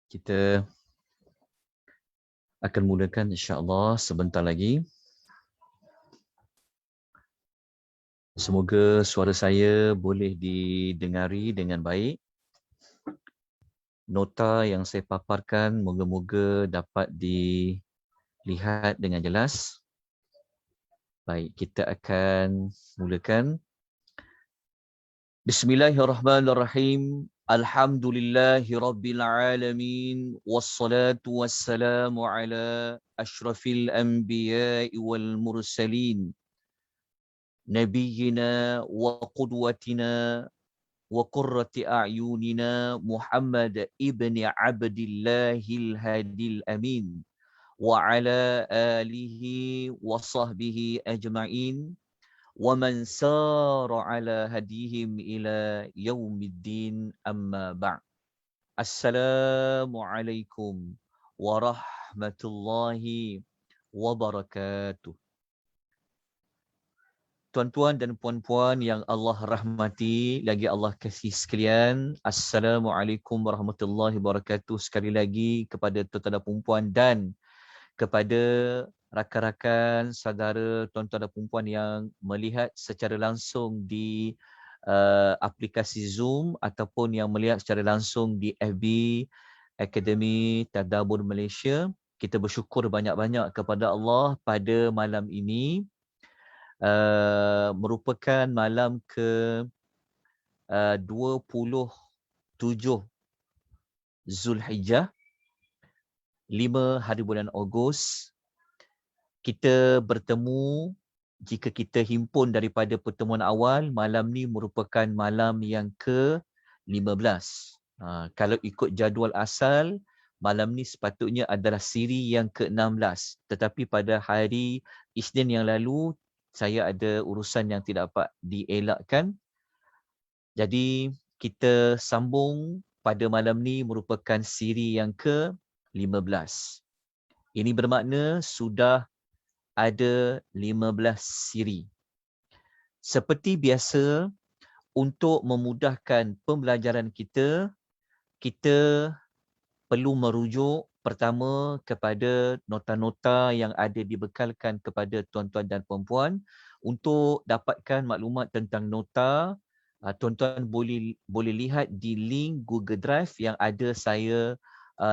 Kita akan mulakan insya-Allah sebentar lagi. Semoga suara saya boleh didengari dengan baik. Nota yang saya paparkan moga-moga dapat dilihat dengan jelas. Baik, kita akan mulakan. Bismillahirrahmanirrahim. Alhamdulillahirabbil alamin wassalatu wassalamu ala asyrafil anbiya'i wal mursalin nabiyyina wa qudwatina wa qurrati a'yunina Muhammad ibn Abdillahil Hadil Amin wa ala alihi wa sahbihi ajma'in وَمَنْ سَارَ عَلَى هَدِيهِمْ إِلَى يَوْمِ الدِّينِ أَمَّا بَعْدُ. Assalamualaikum warahmatullahi wabarakatuh. Tuan-tuan dan puan-puan yang Allah rahmati, lagi Allah kasih sekalian, Assalamualaikum warahmatullahi wabarakatuh sekali lagi kepada tuan-tuan dan puan-puan dan kepada rakan-rakan, saudara, tuan-tuan dan puan yang melihat secara langsung di aplikasi Zoom ataupun yang melihat secara langsung di FB Akademi Tadabbur Malaysia. Kita bersyukur banyak-banyak kepada Allah pada malam ini. Merupakan malam ke 27 Zulhijjah, 5 hari bulan Ogos. Kita bertemu, jika kita himpun daripada pertemuan awal, malam ni merupakan malam yang ke-15. Kalau ikut jadual asal, malam ni sepatutnya adalah siri yang ke-16. Tetapi pada hari Isnin yang lalu, saya ada urusan yang tidak dapat dielakkan. Jadi, kita sambung pada malam ni merupakan siri yang ke-15. Ini bermakna sudah ada 15 siri. Seperti biasa, untuk memudahkan pembelajaran kita, kita perlu merujuk pertama kepada nota-nota yang ada dibekalkan kepada tuan-tuan dan puan-puan. Untuk dapatkan maklumat tentang nota, tuan-tuan boleh lihat di link Google Drive yang ada saya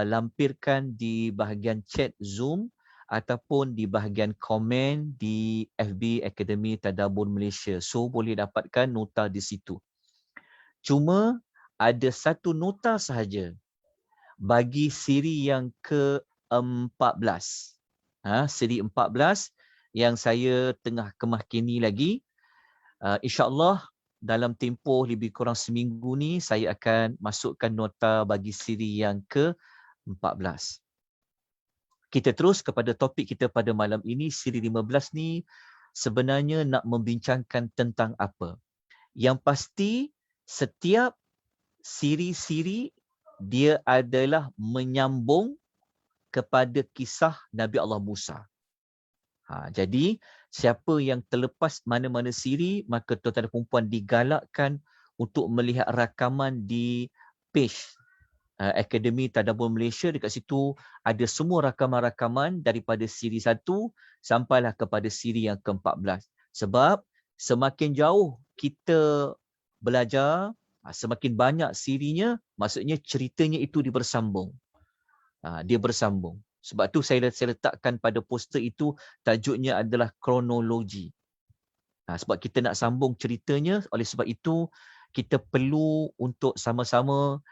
lampirkan di bahagian chat Zoom ataupun di bahagian komen di FB Akademi Tadabbur Malaysia. So, boleh dapatkan nota di situ. Cuma ada satu nota sahaja bagi siri yang ke-14. Siri 14 yang saya tengah kemahkini lagi. InsyaAllah dalam tempoh lebih kurang seminggu ni saya akan masukkan nota bagi siri yang ke-14. Kita terus kepada topik kita pada malam ini. Siri 15 ni sebenarnya nak membincangkan tentang apa? Yang pasti setiap siri-siri dia adalah menyambung kepada kisah Nabi Allah Musa. Jadi siapa yang terlepas mana-mana siri, maka tuan-tuan dan puan digalakkan untuk melihat rakaman di page Akademi Tadabbur Malaysia. Dekat situ ada semua rakaman-rakaman daripada siri 1 sampailah kepada siri yang ke-14. Sebab semakin jauh kita belajar, semakin banyak sirinya, maksudnya ceritanya itu dia bersambung. Dia bersambung. Sebab tu saya letakkan pada poster itu tajuknya adalah kronologi. Sebab kita nak sambung ceritanya, oleh sebab itu kita perlu untuk sama-sama,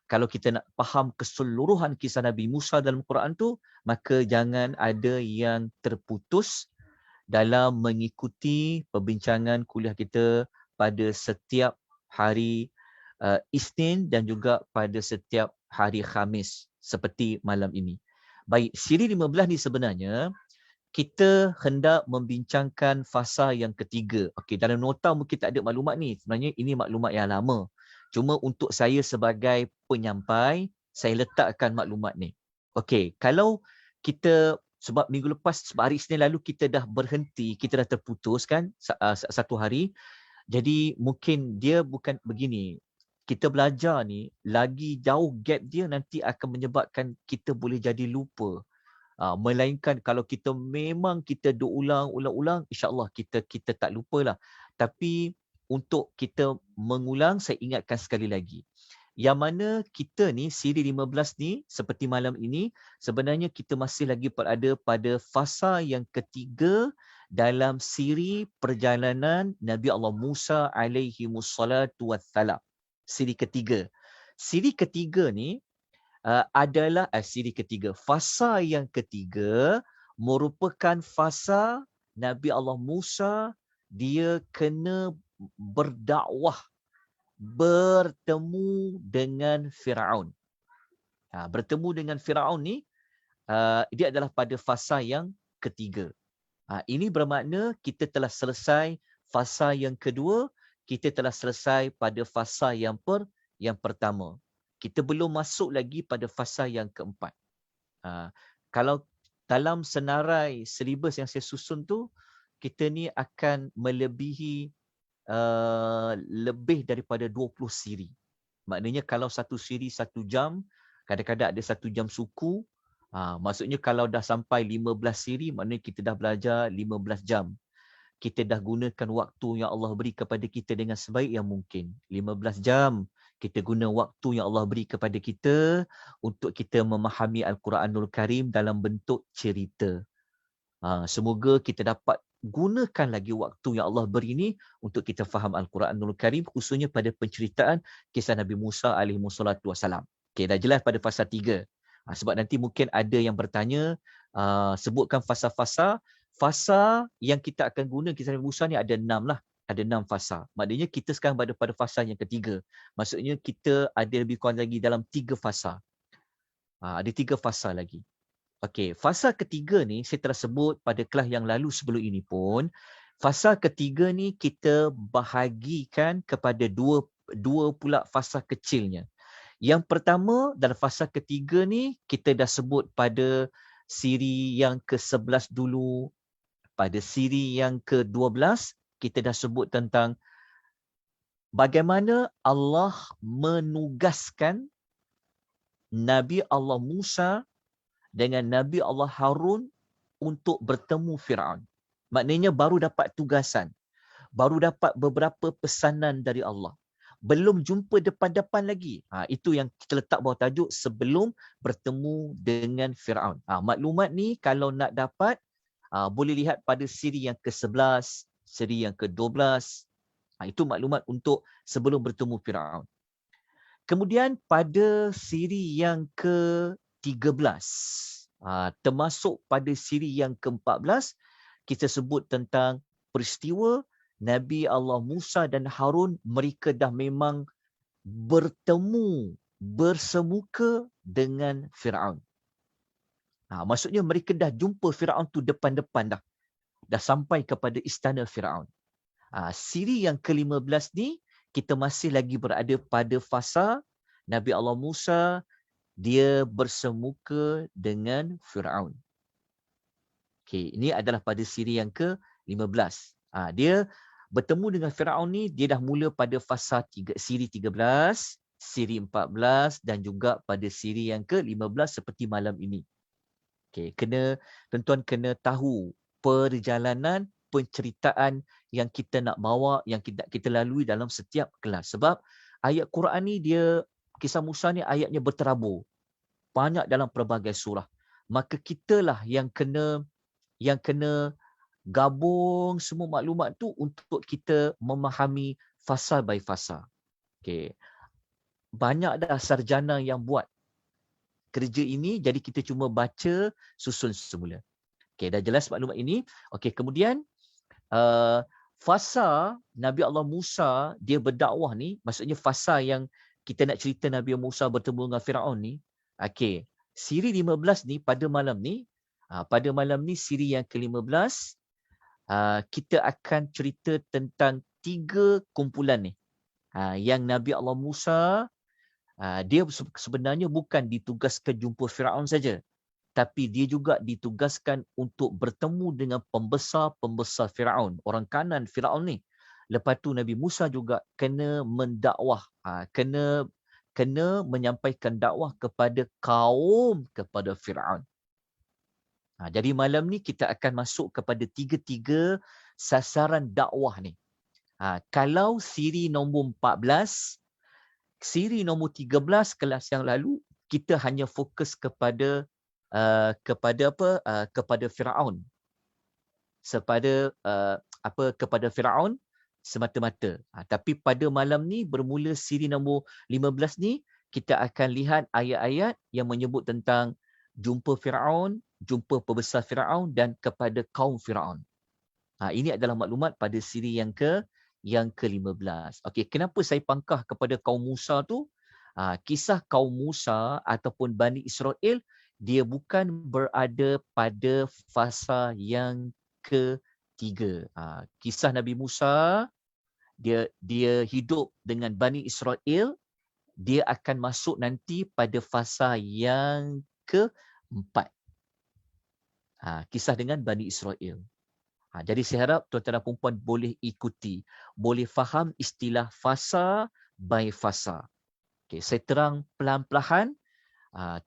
kalau kita nak faham keseluruhan kisah Nabi Musa dalam Quran tu, maka jangan ada yang terputus dalam mengikuti perbincangan kuliah kita pada setiap hari Isnin dan juga pada setiap hari Khamis seperti malam ini. Baik, siri 15 ni sebenarnya kita hendak membincangkan fasa yang ketiga. Okey, dalam nota mungkin tak ada maklumat ni. Sebenarnya ini maklumat yang lama. Cuma untuk saya sebagai penyampai, saya letakkan maklumat ni. Okey, kalau kita, sebab minggu lepas, sebab hari Isnin lalu kita dah berhenti, kita dah terputus kan satu hari. Jadi mungkin dia bukan begini. kita belajar ni, lagi jauh gap dia nanti akan menyebabkan kita boleh jadi lupa. Melainkan kalau kita memang kita ulang-ulang, insya-Allah kita tak lupalah. Tapi untuk kita mengulang, saya ingatkan sekali lagi. Yang mana kita ni, siri 15 ni, seperti malam ini, sebenarnya kita masih lagi berada pada fasa yang ketiga dalam siri perjalanan Nabi Allah Musa alaihi wassalatu wassalam. Siri ketiga. Siri ketiga ni adalah siri ketiga. Fasa yang ketiga merupakan fasa Nabi Allah Musa, dia kena berdakwah, bertemu dengan Firaun. Bertemu dengan Firaun ni, dia adalah pada fasa yang ketiga. Ini bermakna kita telah selesai fasa yang kedua, kita telah selesai pada fasa yang pertama. Kita belum masuk lagi pada fasa yang keempat. Kalau dalam senarai silibus yang saya susun tu, kita ni akan melebihi lebih daripada 20 siri. Maknanya kalau satu siri 1 jam, kadang-kadang ada 1 jam suku, maksudnya kalau dah sampai 15 siri, maknanya kita dah belajar 15 jam. Kita dah gunakan waktu yang Allah beri kepada kita dengan sebaik yang mungkin. 15 jam kita guna waktu yang Allah beri kepada kita untuk kita memahami Al-Quranul Karim dalam bentuk cerita. Semoga kita dapat gunakan lagi waktu yang Allah beri ni untuk kita faham Al-Quranul Karim, khususnya pada penceritaan kisah Nabi Musa alaihi wassalatu wassalam. Okey, dah jelas pada fasa 3. Sebab nanti mungkin ada yang bertanya, sebutkan fasa-fasa. Fasa yang kita akan guna kisah Nabi Musa ni ada 6 lah. Ada 6 fasa. Maknanya kita sekarang berada pada fasa yang ketiga. Maksudnya kita ada lebih kurang lagi dalam 3 fasa. Ada 3 fasa lagi. Okey, fasa ketiga ni saya telah sebut pada kelas yang lalu sebelum ini pun. Fasa ketiga ni kita bahagikan kepada dua pula fasa kecilnya. Yang pertama, dalam fasa ketiga ni kita dah sebut pada siri yang ke-11 dulu. Pada siri yang ke-12 kita dah sebut tentang bagaimana Allah menugaskan Nabi Allah Musa dengan Nabi Allah Harun untuk bertemu Firaun. Maknanya baru dapat tugasan. Baru dapat beberapa pesanan dari Allah. Belum jumpa depan-depan lagi. Itu yang kita letak bawah tajuk sebelum bertemu dengan Firaun. Maklumat ni kalau nak dapat, boleh lihat pada siri yang ke-11, siri yang ke-12. Itu maklumat untuk sebelum bertemu Firaun. Kemudian pada siri yang ke-13, termasuk pada siri yang ke-14, kita sebut tentang peristiwa Nabi Allah Musa dan Harun, mereka dah memang bertemu, bersemuka dengan Firaun. Maksudnya mereka dah jumpa Firaun tu depan-depan dah. Dah sampai kepada istana Firaun. Siri yang ke-15 ni, kita masih lagi berada pada fasa Nabi Allah Musa, dia bersemuka dengan Firaun. Okey, ini adalah pada siri yang ke-15. Dia bertemu dengan Firaun ni, dia dah mula pada fasa siri 13, siri 14 dan juga pada siri yang ke-15 seperti malam ini. Okey, tuan-tuan kena tahu perjalanan penceritaan yang kita nak bawa, yang kita lalui dalam setiap kelas. Sebab ayat Quran ni dia, kisah Musa ni ayatnya berterabur. Banyak dalam pelbagai surah. Maka kitalah yang kena gabung semua maklumat tu untuk kita memahami fasa by fasa. Okey. Banyak dah sarjana yang buat kerja ini, jadi kita cuma baca susun semula. Okey, dah jelas maklumat ini. Okey, kemudian fasa Nabi Allah Musa dia berdakwah ni, maksudnya fasa yang kita nak cerita Nabi Musa bertemu dengan Firaun ni. Okey, siri 15 ni pada malam ni, siri yang ke-15, kita akan cerita tentang 3 kumpulan ni. Yang Nabi Allah Musa dia sebenarnya bukan ditugaskan jumpa Firaun saja, tapi dia juga ditugaskan untuk bertemu dengan pembesar-pembesar Firaun, orang kanan Firaun ni. Lepas tu Nabi Musa juga kena mendakwah, kena menyampaikan dakwah kepada kepada Firaun. Jadi malam ni kita akan masuk kepada tiga-tiga sasaran dakwah ni. Kalau siri nombor 14, siri nombor 13 kelas yang lalu kita hanya fokus kepada kepada Firaun. Kepada Firaun semata-mata. Tapi pada malam ni bermula siri nombor 15 ni kita akan lihat ayat-ayat yang menyebut tentang jumpa Firaun, jumpa pembesar Firaun dan kepada kaum Firaun. Ini adalah maklumat pada siri yang ke-15. Okey, kenapa saya pangkah kepada kaum Musa tu? Kisah kaum Musa ataupun Bani Israel dia bukan berada pada fasa yang ketiga. Kisah Nabi Musa dia hidup dengan Bani Israel, dia akan masuk nanti pada fasa yang keempat. Kisah dengan Bani Israel. Jadi saya harap tuan-tuan dan puan boleh ikuti, boleh faham istilah fasa by fasa. Okay, saya terang pelan-pelan,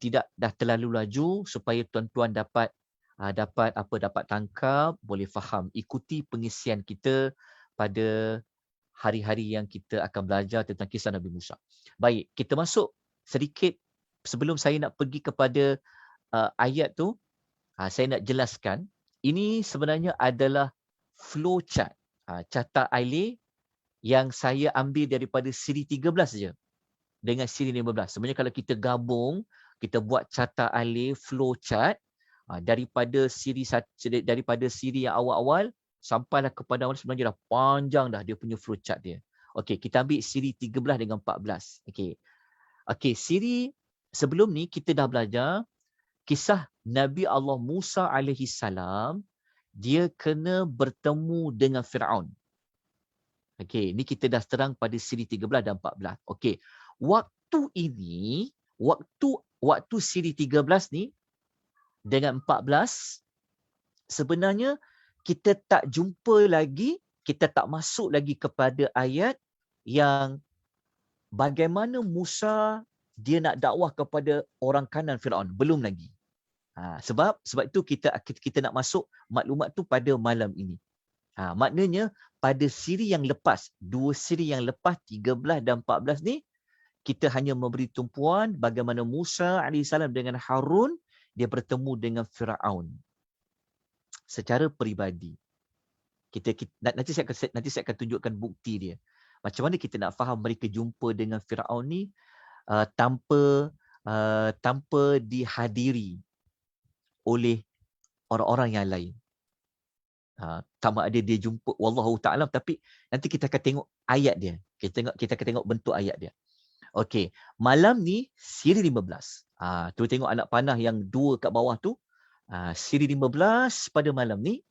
tidak dah terlalu laju supaya tuan-tuan dapat tangkap, boleh faham, ikuti pengisian kita pada hari-hari yang kita akan belajar tentang kisah Nabi Musa. Baik, kita masuk sedikit sebelum saya nak pergi kepada ayat tu, saya nak jelaskan. Ini sebenarnya adalah flow chart, carta Ailey yang saya ambil daripada siri 13 saja dengan siri 15. Sebenarnya kalau kita gabung, kita buat carta Ailey flow chart daripada siri yang awal-awal sampailah kepada awal, sebenarnya dah panjang dah dia punya flow chart dia. Okey, kita ambil siri 13 dengan 14. Okey, siri sebelum ni kita dah belajar kisah Nabi Allah Musa alaihi salam, dia kena bertemu dengan Firaun. Okey, ni kita dah terang pada siri 13 dan 14. Okey. Waktu ini, waktu siri 13 ni dengan 14 sebenarnya kita tak jumpa lagi, kita tak masuk lagi kepada ayat yang bagaimana Musa dia nak dakwah kepada orang kanan Firaun, belum lagi. Sebab itu kita nak masuk maklumat tu pada malam ini. Maknanya pada siri yang lepas, dua siri yang lepas 13 dan 14 ni kita hanya memberi tumpuan bagaimana Musa AS dengan Harun dia bertemu dengan Firaun secara peribadi. Nanti saya akan tunjukkan bukti dia. Macam mana kita nak faham mereka jumpa dengan Firaun ni tanpa dihadiri oleh orang-orang yang lain. Sama ada dia jumpa, wallahu ta'ala, tapi nanti kita akan tengok ayat dia. Kita akan tengok bentuk ayat dia. Okey, malam ni siri 15. Tu tengok anak panah yang dua kat bawah tu. Siri 15 pada malam ni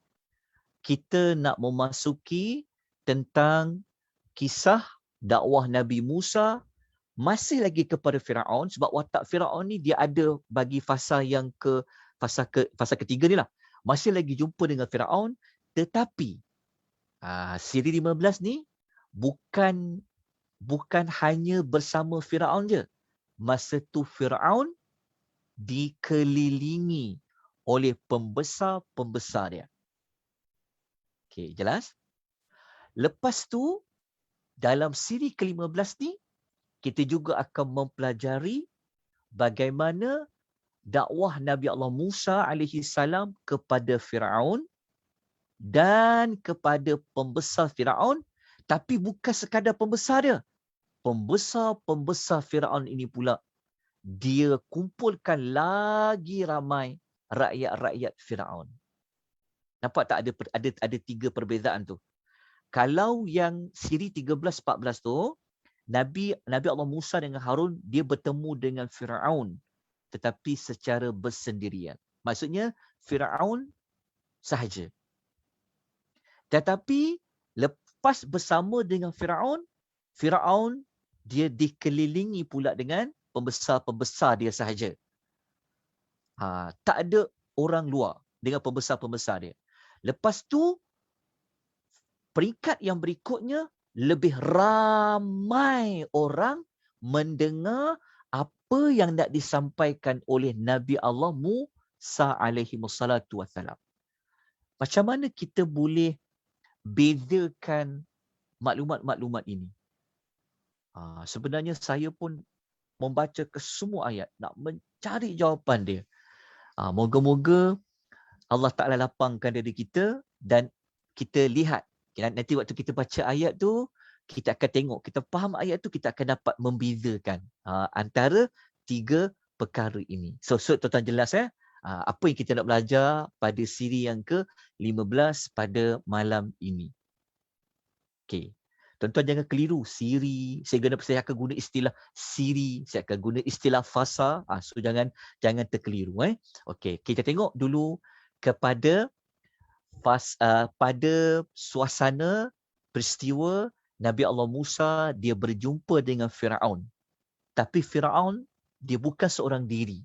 kita nak memasuki tentang kisah dakwah Nabi Musa masih lagi kepada Firaun, sebab watak Firaun ni dia ada bagi fasa ketiga ni lah. Masih lagi jumpa dengan Firaun, tetapi siri 15 ni bukan hanya bersama Firaun je. Masa tu Firaun dikelilingi oleh pembesar-pembesar dia. Okey, jelas? Lepas tu dalam siri ke-15 ni kita juga akan mempelajari bagaimana dakwah Nabi Allah Musa alaihi salam kepada Firaun dan kepada pembesar Firaun, tapi bukan sekadar pembesar dia. Pembesar Firaun ini pula dia kumpulkan lagi ramai rakyat-rakyat Firaun. Nampak tak ada tiga perbezaan tu. Kalau yang siri 13-14 tu Nabi Allah Musa dengan Harun dia bertemu dengan Firaun tetapi secara bersendirian. Maksudnya Firaun sahaja. Tetapi lepas bersama dengan Firaun dia dikelilingi pula dengan pembesar-pembesar dia sahaja. Tak ada orang luar dengan pembesar-pembesar dia. Lepas tu peringkat yang berikutnya, lebih ramai orang mendengar apa yang nak disampaikan oleh Nabi Allah Musa alaihi wassalatu wassalam. Macam mana kita boleh bezakan maklumat-maklumat ini? Sebenarnya saya pun membaca ke semua ayat, nak mencari jawapan dia. Moga-moga Allah Ta'ala lapangkan diri kita dan kita lihat. Nanti waktu kita baca ayat tu, kita akan tengok, kita faham ayat tu, kita akan dapat membezakan antara tiga perkara ini. So tuan-tuan jelas apa yang kita nak belajar pada siri yang ke-15 pada malam ini. Okay. Tuan-tuan jangan keliru siri. Saya akan guna istilah siri, saya akan guna istilah fasa. So jangan terkeliru. Okay, kita tengok dulu kepada pada suasana peristiwa Nabi Allah Musa dia berjumpa dengan Firaun. Tapi Firaun dia bukan seorang diri.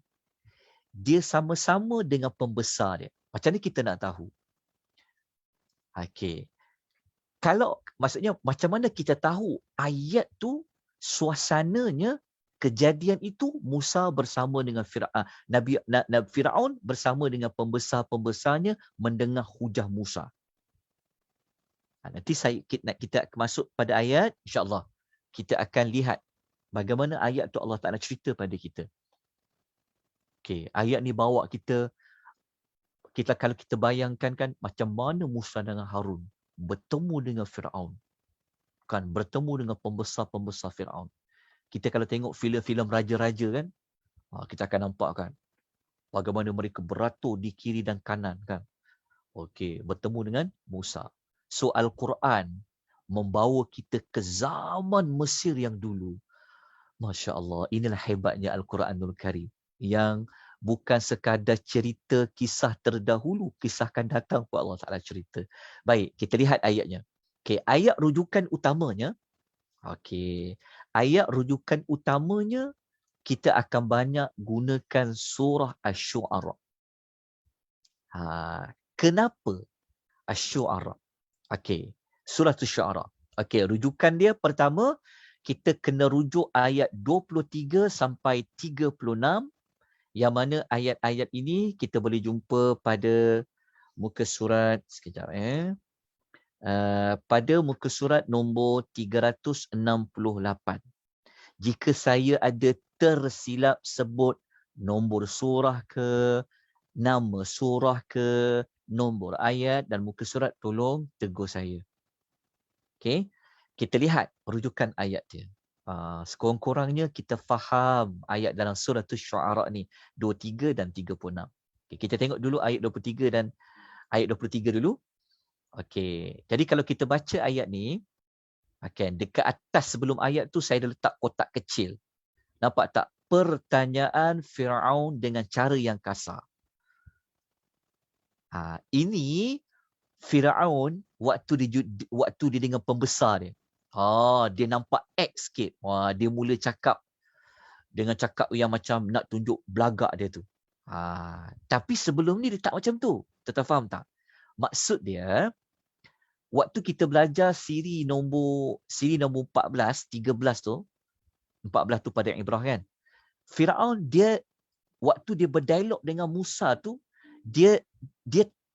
Dia sama-sama dengan pembesar dia. Macam ni kita nak tahu. Okey. Kalau maksudnya macam mana kita tahu ayat tu suasananya kejadian itu Musa bersama dengan Nabi Firaun bersama dengan pembesar-pembesarnya mendengar hujah Musa. Nanti kita masuk pada ayat, insya-Allah kita akan lihat bagaimana ayat tu Allah Taala cerita pada kita. Okey, ayat ni bawa kita kalau kita bayangkan kan macam mana Musa dengan Harun bertemu dengan Firaun. Kan bertemu dengan pembesar-pembesar Firaun. Kita kalau tengok filem-filem raja-raja kan, kita akan nampak kan bagaimana mereka beratur di kiri dan kanan kan. Okey, bertemu dengan Musa. So Al-Quran membawa kita ke zaman Mesir yang dulu. Masya Allah, inilah hebatnya Al-Quranul Karim yang bukan sekadar cerita kisah terdahulu, kisah akan datang pun Allah Ta'ala cerita. Baik, kita lihat ayatnya. Okey, ayat rujukan utamanya. Okey, ayat rujukan utamanya kita akan banyak gunakan surah Asy-Syu'ara. Kenapa Asy-Syu'ara? Okey, surah Asy-Syu'ara. Okey, rujukan dia pertama kita kena rujuk ayat 23 sampai 36 yang mana ayat-ayat ini kita boleh jumpa pada muka surat sekejap pada muka surat nombor 368. Jika saya ada tersilap sebut nombor surah ke, nama surah ke, nombor ayat dan muka surat, tolong tegur saya. Okey, kita lihat rujukan ayat dia. Sekurang-kurangnya kita faham ayat dalam surah Asy-Syu'ara ni 23 dan 36. Okay, kita tengok dulu ayat 23 dan ayat 23 dulu. Okey, jadi kalau kita baca ayat ni, dekat atas sebelum ayat tu saya dah letak kotak kecil. Nampak tak? Pertanyaan Firaun dengan cara yang kasar. Ini Firaun waktu dia dengan pembesar dia. Dia nampak X sikit. Dia mula cakap dengan cakap yang macam nak tunjuk belagak dia tu. Tapi sebelum ni dia tak macam tu. Tetap faham tak? Maksud dia, waktu kita belajar siri nombor 14, 13 tu, 14 tu pada Ibrah kan. Firaun dia waktu dia berdialog dengan Musa tu, dia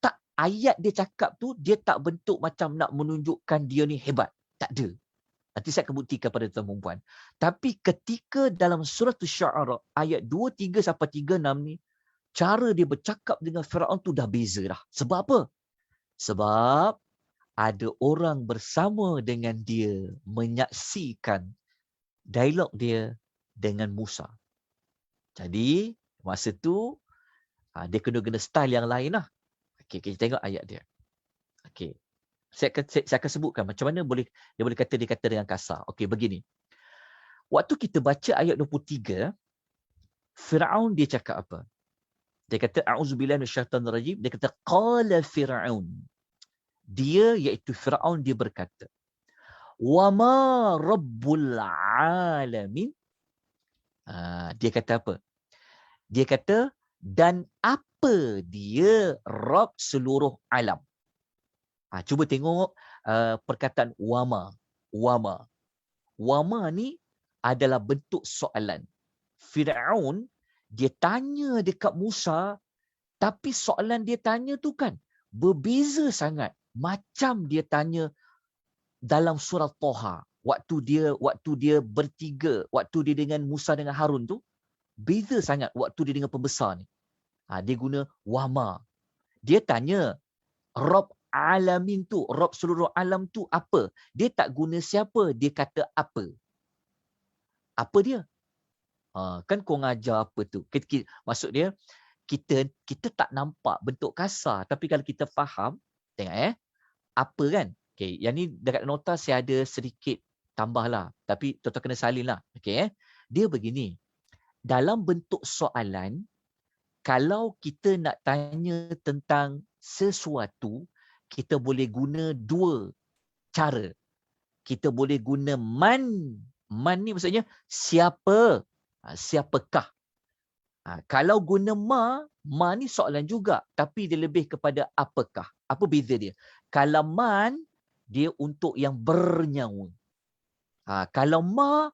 tak, ayat dia cakap tu dia tak bentuk macam nak menunjukkan dia ni hebat. Tak ada. Nanti saya akan buktikan pada tuan-tuan. Tapi ketika dalam surah Asy-Syu'ara ayat 23 sampai 36 ni, cara dia bercakap dengan Firaun tu dah beza dah. Sebab apa? Sebab ada orang bersama dengan dia menyaksikan dialog dia dengan Musa. Jadi masa tu dia kena style yang lain lah. Okey, kita tengok ayat dia. Okey. Saya akan sebutkan macam mana dia boleh kata dengan kasar. Okey, begini. Waktu kita baca ayat 23, Firaun dia cakap apa? Dia kata a'udzubillahi minasyaitanir rajim. Dia kata qala Firaun. Dia iaitu Firaun dia berkata, "Wa ma rabbul alamin?" Dia kata apa? Dia kata, dan apa dia Rabb seluruh alam? Cuba tengok perkataan wama. Wama. Wama ni adalah bentuk soalan. Firaun dia tanya dekat Musa, tapi soalan dia tanya tu kan berbeza sangat. Macam dia tanya dalam surah Toha. Waktu dia bertiga, waktu dia dengan Musa dengan Harun tu, beza sangat waktu dia dengan pembesar ni. Dia guna wama. Dia tanya, Rob alamin tu, Rob seluruh alam tu apa? Dia tak guna siapa, dia kata apa. Apa dia? Kan kau ngajar apa tu? Maksud dia, kita tak nampak bentuk kasar, tapi kalau kita faham, tengok apa kan? Okay, yang ni dekat nota saya ada sedikit tambah lah, tapi tuan-tuan kena salin lah. Okay, dia begini, dalam bentuk soalan, kalau kita nak tanya tentang sesuatu, kita boleh guna dua cara. Kita boleh guna man. Man ni maksudnya siapa? Siapakah? Kalau guna ma ni soalan juga, tapi dia lebih kepada apakah. Apa beza dia? Kalau man, dia untuk yang bernyawa. Kalau ma,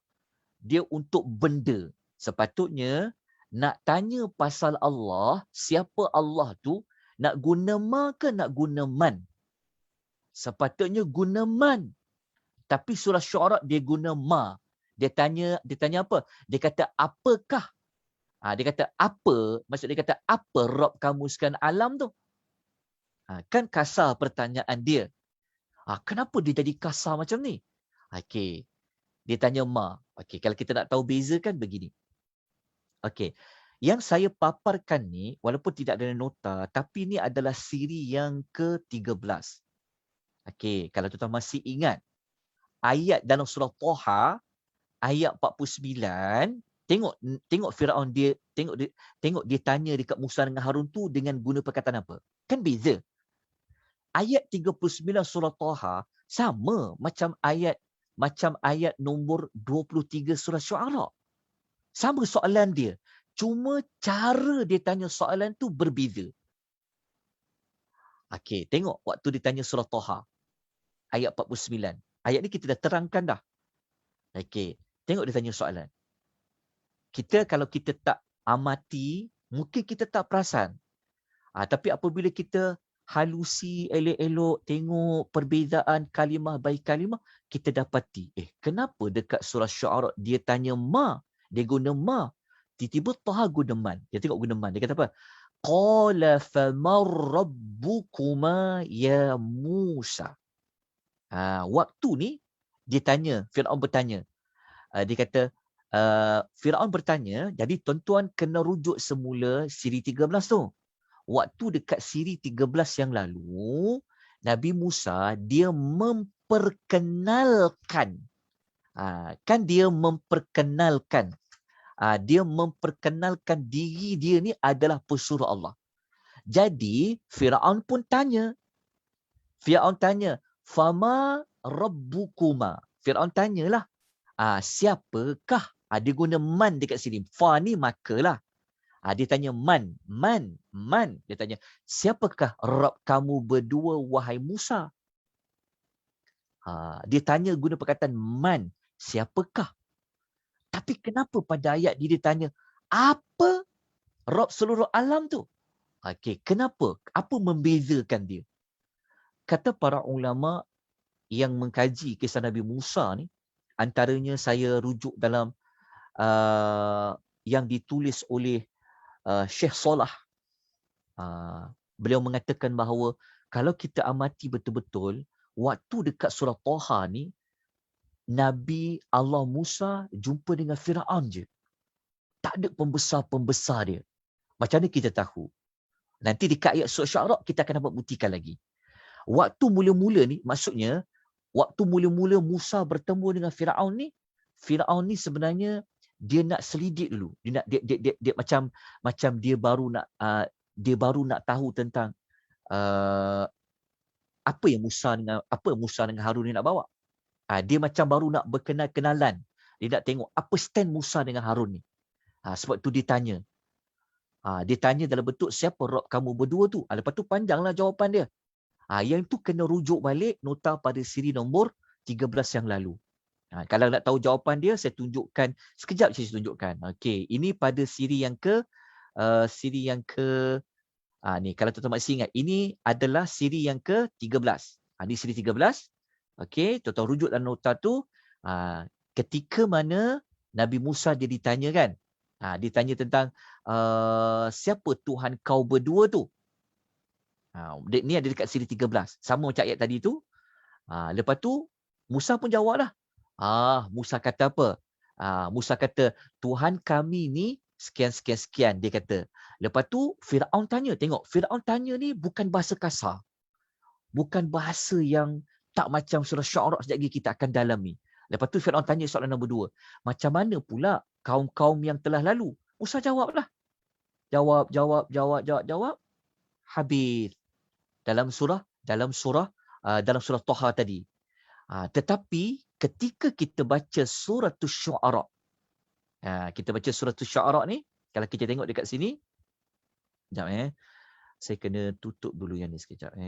dia untuk benda. Sepatutnya, nak tanya pasal Allah, siapa Allah tu, nak guna ma ke nak guna man? Sepatutnya guna man. Tapi surah Syu'ara dia guna ma. Dia tanya apa? Dia kata apakah? Dia kata apa? Maksud dia kata apa Rabb kamu sekalian alam tu? Kan kasar pertanyaan dia. Kenapa dia jadi kasar macam ni? Okey. Dia tanya ma. Okey, kalau kita nak tahu beza kan begini. Okey. Yang saya paparkan ni, walaupun tidak ada nota, tapi ni adalah siri yang ke-13. Okey, kalau tuan-tuan masih ingat, ayat dalam surah Toha, ayat 49, tengok Firaun tengok dia tanya dekat Musa dengan Harun tu dengan guna perkataan apa? Kan beza. Ayat 39 surah Toha sama macam ayat nombor 23 surah Syu'ara. Sama soalan dia. Cuma cara dia tanya soalan tu berbeza. Okey, tengok waktu dia tanya surah Toha. Ayat 49. Ayat ni kita dah terangkan dah. Okey, tengok dia tanya soalan. Kalau kita tak amati, mungkin kita tak perasan. Tapi apabila kita halusi elok-elok, tengok perbezaan kalimah baik kalimah, kita dapati, kenapa dekat surah Syu'ara dia tanya ma, dia guna ma. Tiba-tiba Taha guna man. Dia tengok guna man. Dia kata apa? Qala famar rabbukuma ya Musa. Waktu ni, dia tanya, Firaun bertanya. Dia kata, Firaun bertanya, jadi tuan-tuan kena rujuk semula siri 13 tu. Waktu dekat siri 13 yang lalu, Nabi Musa, dia memperkenalkan. Kan dia memperkenalkan. Dia memperkenalkan diri dia ni adalah pesuruh Allah. Jadi, Firaun pun tanya. Firaun tanya, Fama Rabbukuma. Firaun tanyalah, siapakah? Dia guna man dekat sini. Fa ni makalah. Dia tanya man. Dia tanya, siapakah Rabb kamu berdua, wahai Musa? Dia tanya guna perkataan man. Siapakah? Tapi kenapa pada ayat dia tanya, apa Rabb seluruh alam tu? Okey, kenapa? Apa membezakan dia? Kata para ulama yang mengkaji kisah Nabi Musa ni, antaranya saya rujuk dalam yang ditulis oleh Syekh Salah. Beliau mengatakan bahawa kalau kita amati betul-betul, waktu dekat surah Toha ni, Nabi Allah Musa jumpa dengan Firaun je. Tak ada pembesar-pembesar dia. Macam mana kita tahu? Nanti dekat ayat surah Syu'ara kita akan dapat buktikan lagi. Waktu mula-mula ni, maksudnya, waktu mula-mula Musa bertemu dengan Firaun ni sebenarnya dia nak selidik dulu. Dia macam dia baru nak tahu tentang apa Musa dengan Harun ni nak bawa. Dia macam baru nak berkenal-kenalan. Dia nak tengok apa stand Musa dengan Harun ni. Sebab tu dia tanya. Dia tanya dalam bentuk siapa Rabb kamu berdua tu. Lepas tu panjanglah jawapan dia. Yang tu kena rujuk balik nota pada siri nombor 13 yang lalu. Kalau nak tahu jawapan dia, saya tunjukkan. Sekejap saya tunjukkan. Okey, ini pada siri yang ke ni kalau tuan-tuan masih ingat, ini adalah siri yang ke-13. Ini siri 13. Okey, tuan-tuan rujuk dalam nota tu. Ketika mana Nabi Musa dia ditanya kan. Ditanya tentang siapa Tuhan kau berdua tu. Ni ada dekat siri 13. Sama macam ayat tadi tu. Lepas tu Musa pun jawablah. Musa kata apa? Musa kata, Tuhan kami ni sekian-sekian-sekian, dia kata. Lepas tu Firaun tanya, tengok Firaun tanya ni bukan bahasa kasar. Bukan bahasa yang tak macam surah Syu'ara sekejap lagi kita akan dalami. Lepas tu Firaun tanya soalan nombor 2. Macam mana pula kaum-kaum yang telah lalu? Musa jawablah. Jawab. Habis. Dalam surah Taha tadi. Tetapi ketika kita baca surah Syu'ara, kita baca surah Syu'ara ni, kalau kita tengok dekat sini, sekejap saya kena tutup dulu yang ni sekejap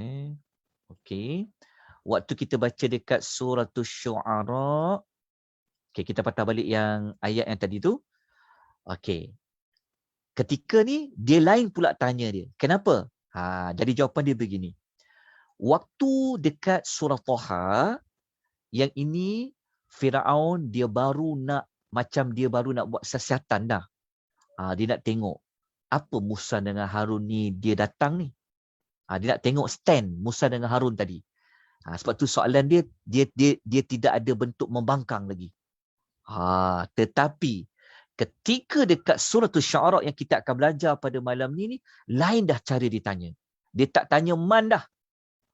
Okey. Waktu kita baca dekat surah Syu'ara, okey, kita patah balik yang ayat yang tadi tu. Okey. Ketika ni dia lain pula tanya dia. Kenapa? Jadi jawapan dia begini. Waktu dekat surah Taha, yang ini Firaun dia baru nak buat siasatan dah. Dia nak tengok apa Musa dengan Harun ni dia datang ni. Dia nak tengok stand Musa dengan Harun tadi. Sebab tu soalan dia tidak ada bentuk membangkang lagi. Tetapi ketika dekat surah Syu'ara yang kita akan belajar pada malam ni lain dah cara dia tanya. Dia tak tanya man dah.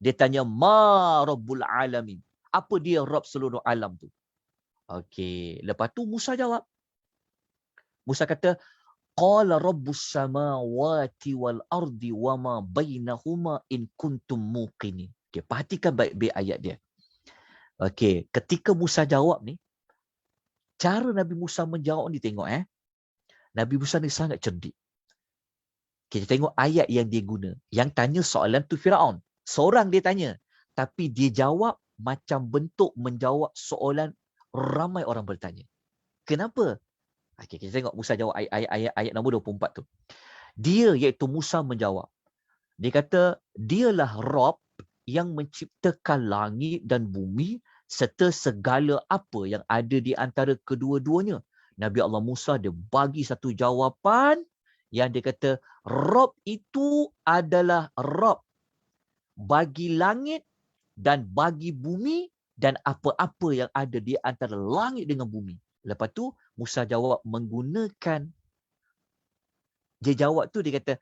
Dia tanya ma rabbul alamin. Apa dia Rabb seluruh alam tu? Okey, lepas tu Musa jawab. Musa kata, qala rabbus samawati wal ardi wama bainahuma in kuntum muqinin. Okey, perhatikan baik-baik ayat dia. Okey, ketika Musa jawab ni, cara Nabi Musa menjawab ni tengok Nabi Musa ni sangat cerdik. Kita tengok ayat yang dia guna. Yang tanya soalan tu Firaun. Seorang dia tanya, tapi dia jawab macam bentuk menjawab soalan ramai orang bertanya. Kenapa? Okey, kita tengok Musa jawab ayat nombor 24 tu. Dia iaitu Musa menjawab. Dia kata, dialah Rabb yang menciptakan langit dan bumi serta segala apa yang ada di antara kedua-duanya. Nabi Allah Musa dia bagi satu jawapan yang dia kata, Rabb itu adalah Rabb bagi langit dan bagi bumi dan apa-apa yang ada di antara langit dengan bumi. Lepas tu Musa jawab menggunakan, dia jawab tu dia kata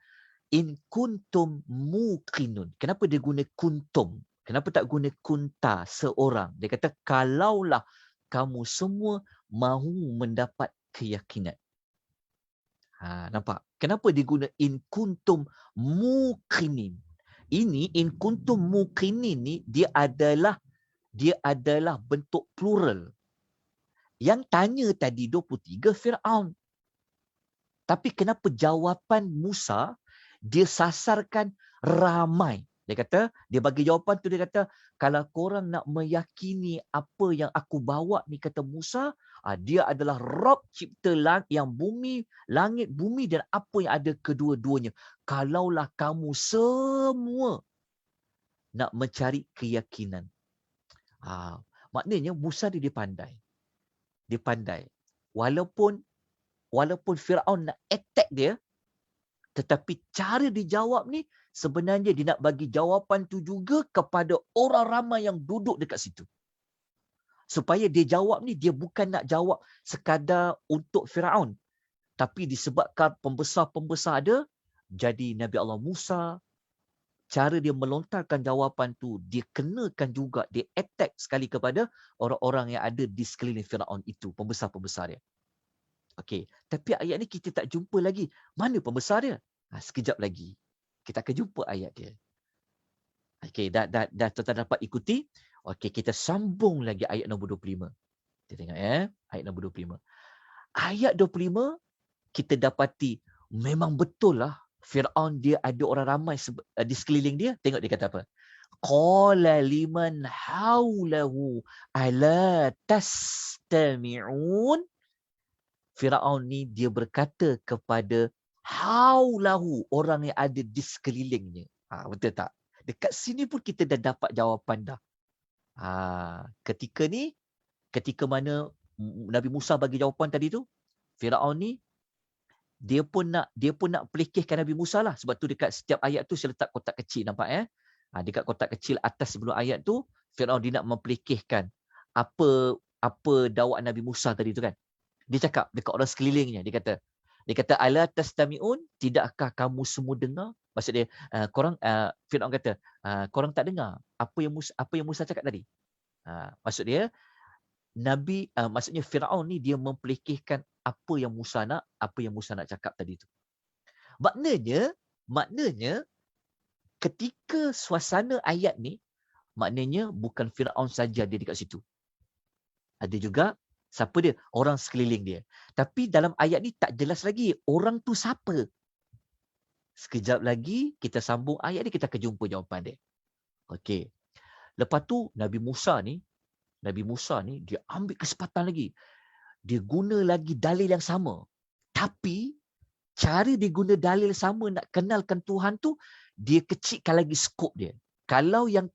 in kuntum muqinun. Kenapa dia guna kuntum? Kenapa tak guna kunta seorang? Dia kata kalaulah kamu semua mahu mendapat keyakinan. Nampak? Kenapa dia guna in kuntum muqinin? Ini in kuntum muqinin ni dia adalah bentuk plural. Yang tanya tadi 23 Firaun. Tapi kenapa jawapan Musa dia sasarkan ramai? Dia kata, dia bagi jawapan tu, dia kata, kalau korang nak meyakini apa yang aku bawa ni, kata Musa, dia adalah Rabb cipta yang bumi, langit, bumi dan apa yang ada kedua-duanya. Kalaulah kamu semua nak mencari keyakinan. Maknanya Musa dia pandai. Dia pandai. Walaupun Firaun nak attack dia, tetapi cara dijawab ni sebenarnya dia nak bagi jawapan tu juga kepada orang ramai yang duduk dekat situ. Supaya dia jawab ni, dia bukan nak jawab sekadar untuk Firaun. Tapi disebabkan pembesar-pembesar ada, jadi Nabi Allah Musa, cara dia melontarkan jawapan tu, dia kenakan juga, dia attack sekali kepada orang-orang yang ada di sekeliling Firaun itu, pembesar-pembesar dia. Okey, tapi ayat ni kita tak jumpa lagi. Mana pembesar dia? Sekejap lagi. Kita akan jumpa ayat dia. Okey, dah tuan-tuan dapat ikuti. Okey, kita sambung lagi ayat nombor 25. Kita tengok ayat nombor 25. Ayat 25, kita dapati memang betul lah Firaun dia ada orang ramai di sekeliling dia. Tengok dia kata apa? qala liman haulahu ala tastami'un. Firaun ni dia berkata kepada haulahu, orang yang ada di sekelilingnya. Betul tak? Dekat sini pun kita dah dapat jawapan dah. Ketika mana Nabi Musa bagi jawapan tadi tu, Firaun ni dia pun nak pelikihkan Nabi Musa lah. Sebab tu dekat setiap ayat tu saya letak kotak kecil, nampak dekat kotak kecil atas sebelum ayat tu, Firaun dia nak mempelikihkan apa dakwaan Nabi Musa tadi tu kan. Dia cakap dekat orang sekelilingnya, dia kata ala tastami'un, tidakkah kamu semua dengar? Maksud dia Firaun kata korang tak dengar apa yang Musa cakap tadi. Maksud dia maksudnya Firaun ni dia mempelikihkan apa yang Musa nak cakap tadi tu. Maknanya ketika suasana ayat ni, maknanya bukan Firaun saja dia dekat situ. Ada juga siapa dia? Orang sekeliling dia. Tapi dalam ayat ni tak jelas lagi orang tu siapa. Sekejap lagi kita sambung ayat ni, kita akan jumpa jawapan dia. Okey. Lepas tu Nabi Musa ni dia ambil kesempatan lagi. Dia guna lagi dalil yang sama. Tapi cara dia guna dalil sama nak kenalkan Tuhan tu, dia kecilkan lagi skop dia. Kalau yang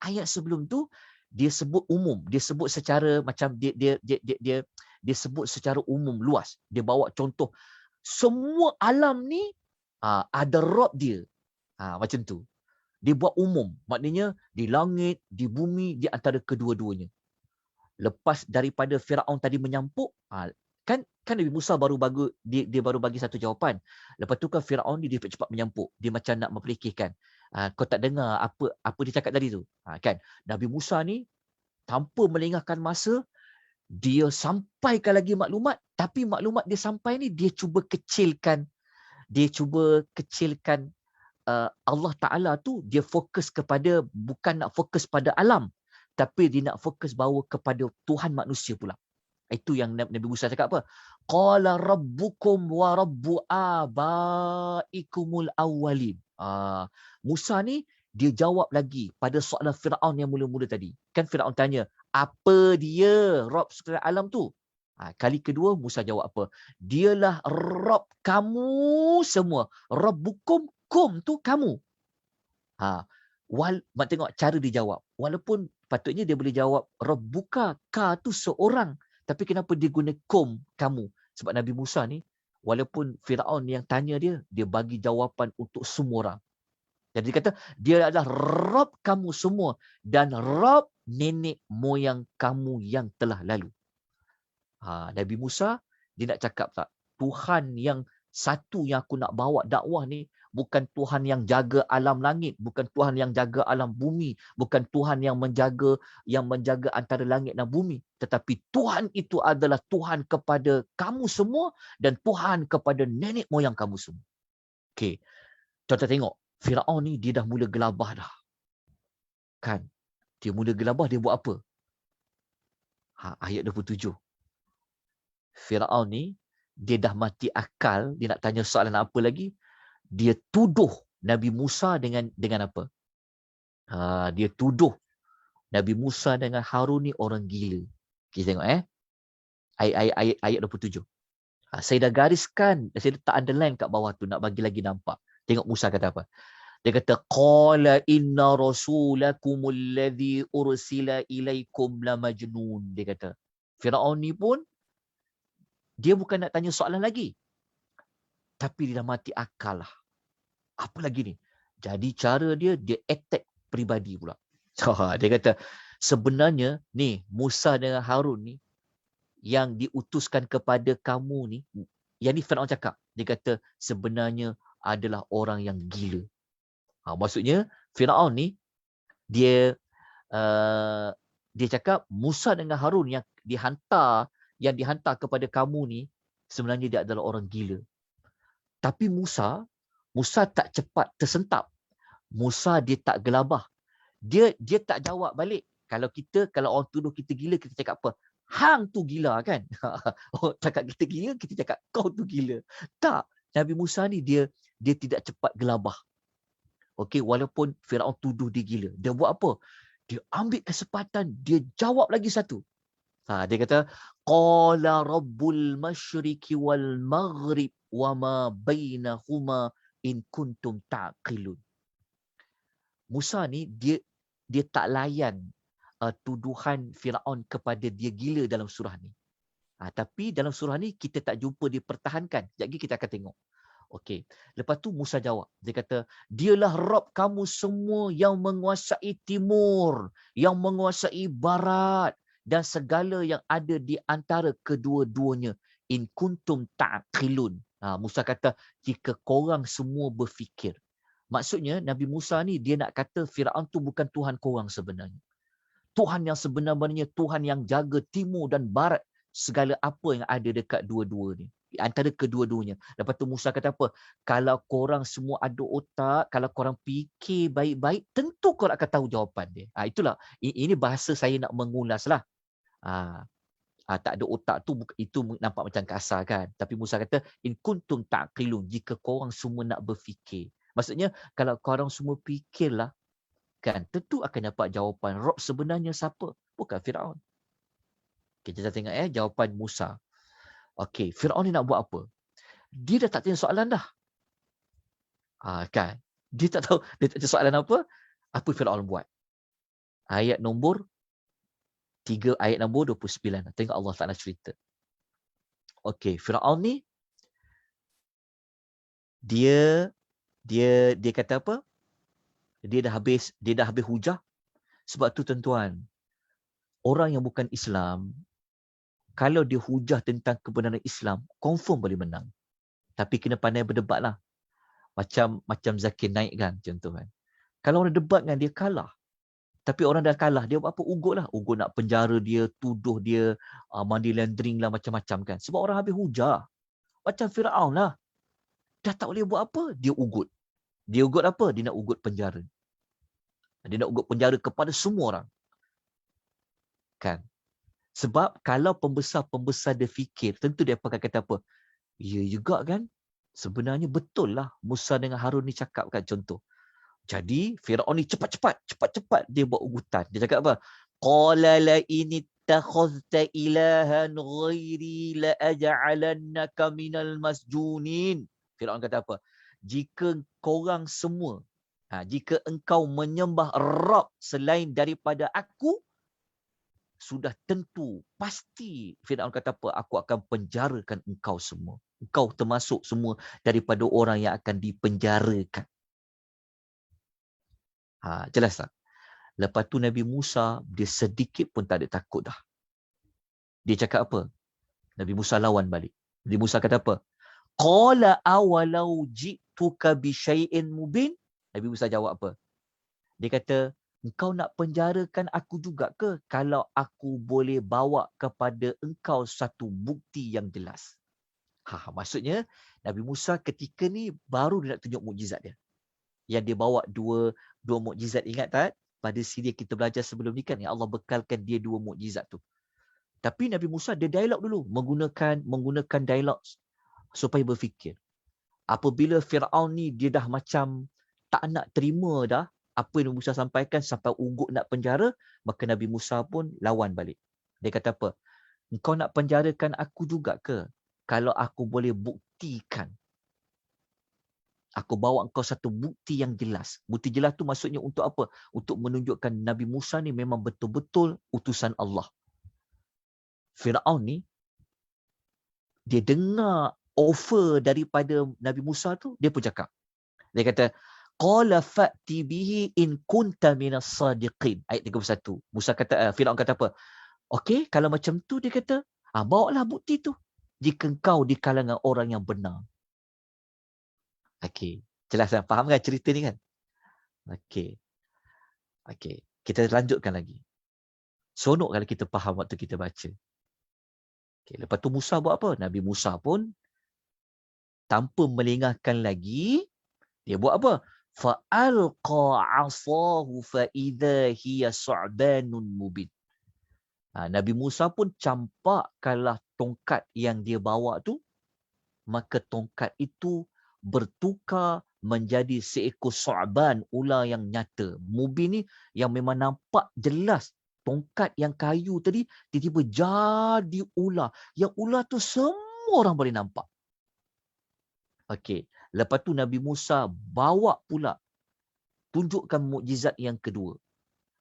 ayat sebelum tu dia sebut umum, dia sebut secara macam dia sebut secara umum luas. Dia bawa contoh semua alam ni ada Rabb dia. Macam tu. Dia buat umum, maknanya di langit, di bumi, di antara kedua-duanya. Lepas daripada Firaun tadi menyampuk, kan Nabi Musa baru bagi satu jawapan. Lepas tu kan Firaun dia cepat menyampuk. Dia macam nak memperikirkan. Kau tak dengar apa dia cakap tadi tu. Kan Nabi Musa ni tanpa melengahkan masa, dia sampaikan lagi maklumat, tapi maklumat dia sampai ni dia cuba kecilkan Allah Ta'ala tu. Dia fokus kepada, bukan nak fokus pada alam, tapi dia nak fokus bawa kepada Tuhan manusia pula. Itu yang Nabi Musa cakap apa? Qala rabbukum wa rabbu abaikumul awwalin. Musa ni dia jawab lagi pada soalan Firaun yang mula-mula tadi. Kan Firaun tanya, apa dia Rabb sekalian alam tu? Kali kedua Musa jawab apa? Dialah Rabb kamu semua. Rabbukum, kum tu kamu. Tengok cara dia jawab. Walaupun patutnya dia boleh jawab Rabbuka, ka tu seorang. Tapi kenapa dia guna kum, kamu? Sebab Nabi Musa ni, walaupun Firaun yang tanya dia bagi jawapan untuk semua orang. Jadi dia kata, dia adalah Rabb kamu semua dan Rabb nenek moyang kamu yang telah lalu. Nabi Musa, dia nak cakap tak? Tuhan yang satu yang aku nak bawa dakwah ni, bukan Tuhan yang jaga alam langit, bukan Tuhan yang jaga alam bumi, bukan Tuhan yang menjaga antara langit dan bumi, tetapi Tuhan itu adalah Tuhan kepada kamu semua dan Tuhan kepada nenek moyang kamu semua. Okey. Tuan-tuan tengok, Firaun ni dia dah mula gelabah dah. Kan? Dia mula gelabah, dia buat apa? Ayat 27. Firaun ni dia dah mati akal, dia nak tanya soalan apa lagi? Dia tuduh Nabi Musa dengan apa? Dia tuduh Nabi Musa dengan Harun ni orang gila. Kita tengok ayat 27. Saya dah gariskan, saya letak underline kat bawah tu nak bagi lagi nampak. Tengok Musa kata apa? Dia kata qala inna rasulakumul ladzi ursila ilaikum la majnun. Dia kata Firaun ni pun dia bukan nak tanya soalan lagi, tapi dia dah mati akal lah. Apa lagi ni? Jadi cara dia attack peribadi pula. Dia kata sebenarnya ni Musa dengan Harun ni yang diutuskan kepada kamu ni, yang ni Firaun cakap. Dia kata sebenarnya adalah orang yang gila. Maksudnya Firaun ni dia cakap Musa dengan Harun yang dihantar kepada kamu ni sebenarnya dia adalah orang gila. Tapi Musa tak cepat tersentap. Musa dia tak gelabah. Dia tak jawab balik. Kalau orang tuduh kita gila, kita cakap apa? Hang tu gila kan? Orang cakap kita gila, kita cakap kau tu gila. Tak. Nabi Musa ni dia tidak cepat gelabah. Okey, walaupun Firaun tuduh dia gila. Dia buat apa? Dia ambil kesempatan, dia jawab lagi satu. Dia kata, qala rabbul masyriqi wal maghrib wa ma bainahuma in kuntum taqilun. Musa ni dia tak layan tuduhan Firaun kepada dia gila dalam surah ni. Tapi dalam surah ni kita tak jumpa dia pertahankan. Sekejap lagi kita akan tengok. Okey. Lepas tu Musa jawab. Dia kata, dialah Rabb kamu semua yang menguasai timur, yang menguasai barat dan segala yang ada di antara kedua-duanya. In kuntum ta'qilun. Musa kata, jika korang semua berfikir. Maksudnya Nabi Musa ni dia nak kata Firaun tu bukan Tuhan korang sebenarnya. Tuhan yang sebenarnya Tuhan yang jaga timur dan barat segala apa yang ada dekat dua-dua ni. Antara kedua-duanya. Lepas tu Musa kata apa? Kalau korang semua ada otak, kalau korang fikir baik-baik, tentu korang akan tahu jawapan dia. Itulah. Ini bahasa saya nak mengulas lah. Tak ada otak tu, itu nampak macam kasar kan. Tapi Musa kata, in kuntum ta'qilun, jika korang semua nak berfikir. Maksudnya, kalau korang semua fikirlah, kan, tentu akan dapat jawapan. Rob sebenarnya siapa? Bukan Firaun. Kita tengok jawapan Musa. Okey, Firaun ni nak buat apa? Dia dah tak tanya soalan dah. Kan? Dia tak tahu dia tak tanya soalan apa. Apa Firaun buat? Ayat nombor 3, ayat nombor 29. Tengok Allah Taala cerita. Okey, Firaun ni dia kata apa? Dia dah habis hujah. Sebab tu tuan-tuan, orang yang bukan Islam, kalau dia hujah tentang kebenaran Islam, confirm boleh menang. Tapi kena pandai berdebat lah. Macam Zakir Naik kan, contoh kan. Kalau orang debat dengan dia, kalah. Tapi orang dah kalah, dia buat apa? Ugut lah. Ugut nak penjara dia, tuduh dia, money laundering lah, macam-macam kan. Sebab orang habis hujah. Macam Firaun lah. Dah tak boleh buat apa, dia ugut. Dia ugut apa? Dia nak ugut penjara. Dia nak ugut penjara kepada semua orang. Kan? Sebab kalau pembesar-pembesar dia fikir, tentu dia akan kata apa? Ya juga kan? Sebenarnya betul lah Musa dengan Harun ni cakap kan, contoh. Jadi Firaun ni cepat-cepat dia buat ugutan. Dia cakap apa? Qala la in ittakhadhta ilahan ghairi la aj'alannaka minal masjunin. Firaun kata apa? Jika korang semua, jika engkau menyembah Rabb selain daripada aku, sudah tentu, pasti Firaun kata apa? Aku akan penjarakan engkau semua. Engkau termasuk semua daripada orang yang akan dipenjarakan. Jelas tak? Lepas tu Nabi Musa, dia sedikit pun tak ada takut dah. Dia cakap apa? Nabi Musa lawan balik. Nabi Musa kata apa? Qala awalau ji'tuka bi syai'in mubin? Nabi Musa jawab apa? Dia kata, engkau nak penjarakan aku juga ke kalau aku boleh bawa kepada engkau satu bukti yang jelas? Maksudnya Nabi Musa ketika ni baru dia nak tunjuk mukjizat dia. Yang dia bawa dua mukjizat, ingat tak? Pada siri kita belajar sebelum ni kan, yang Allah bekalkan dia 2 mukjizat tu. Tapi Nabi Musa dia dialog dulu, menggunakan dialog supaya berfikir. Apabila Firaun ni dia dah macam tak nak terima dah apa yang Nabi Musa sampaikan sampai ugut nak penjara, maka Nabi Musa pun lawan balik. Dia kata apa? Engkau nak penjarakan aku juga ke? Kalau aku boleh buktikan. Aku bawa engkau satu bukti yang jelas. Bukti jelas tu maksudnya untuk apa? Untuk menunjukkan Nabi Musa ni memang betul-betul utusan Allah. Firaun ni, dia dengar offer daripada Nabi Musa tu, dia pun cakap. Dia kata, qala fa'ti bihi in kunta minas sadiqin. Ayat 31. Musa kata, Firaun kata apa? Okey, kalau macam tu dia kata, bawalah bukti tu. Jika engkau di kalangan orang yang benar. Okey, jelas kan? Faham kan cerita ni kan? Okey. Kita lanjutkan lagi. Sonok kalau kita faham waktu kita baca. Okey, lepas tu Musa buat apa? Nabi Musa pun tanpa melengahkan lagi, dia buat apa? Fa'alqa 'asahu fa idza hiya su'banun mubin. Nabi Musa pun campakkanlah tongkat yang dia bawa tu, maka tongkat itu bertukar menjadi seekor su'ban, ular yang nyata. Mubin ni yang memang nampak jelas. Tongkat yang kayu tadi tiba-tiba jadi ular. Yang ular tu semua orang boleh nampak. Okey, lepas tu Nabi Musa bawa pula tunjukkan mukjizat yang kedua.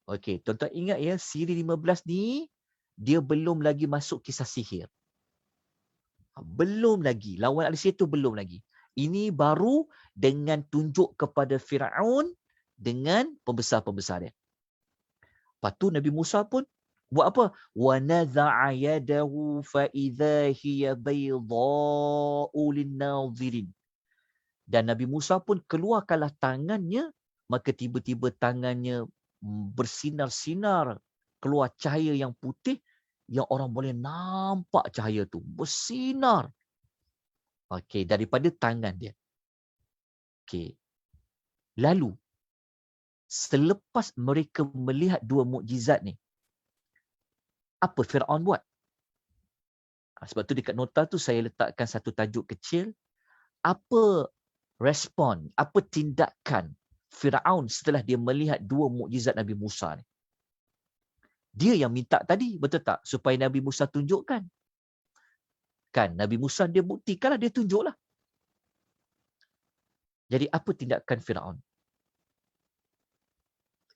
Okey, tuan-tuan ingat ya, siri 15 ni dia belum lagi masuk kisah sihir. Belum lagi. Lawan ahli sihir tu belum lagi. Ini baru dengan tunjuk kepada Firaun dengan pembesar-pembesar dia. Lepas tu Nabi Musa pun buat apa? Wa nadha'a yadahu fa idza hiya baydha'u lin-nadhirin. Dan Nabi Musa pun keluarkanlah tangannya, maka tiba-tiba tangannya bersinar-sinar, keluar cahaya yang putih yang orang boleh nampak cahaya tu bersinar. Okey, daripada tangan dia. Okey. Lalu selepas mereka melihat dua mukjizat ni, apa Firaun buat? Sebab tu dekat nota tu saya letakkan satu tajuk kecil. Apa respon, apa tindakan Firaun setelah dia melihat dua mukjizat Nabi Musa ni? Dia yang minta tadi, betul tak? Supaya Nabi Musa tunjukkan. Kan, Nabi Musa dia buktikanlah, dia tunjuklah. Jadi apa tindakan Firaun?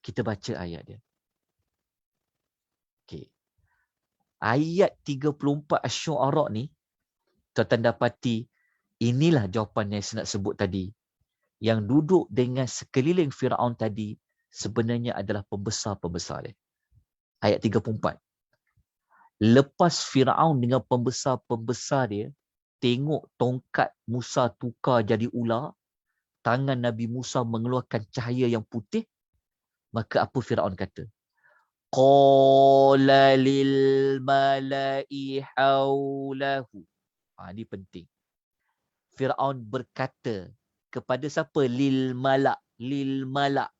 Kita baca ayat dia. Okey. Ayat 34 Asy-Syu'ara ni, tuan-tuan dapati, inilah jawapan yang saya nak sebut tadi. Yang duduk dengan sekeliling Firaun tadi, sebenarnya adalah pembesar-pembesar dia. Ayat 34. Lepas Firaun dengan pembesar-pembesar dia, tengok tongkat Musa tukar jadi ular, tangan Nabi Musa mengeluarkan cahaya yang putih, maka apa Firaun kata? Qala lil mala'i haulahu. Ini penting. Firaun berkata kepada siapa? Lil malak. Lil malak.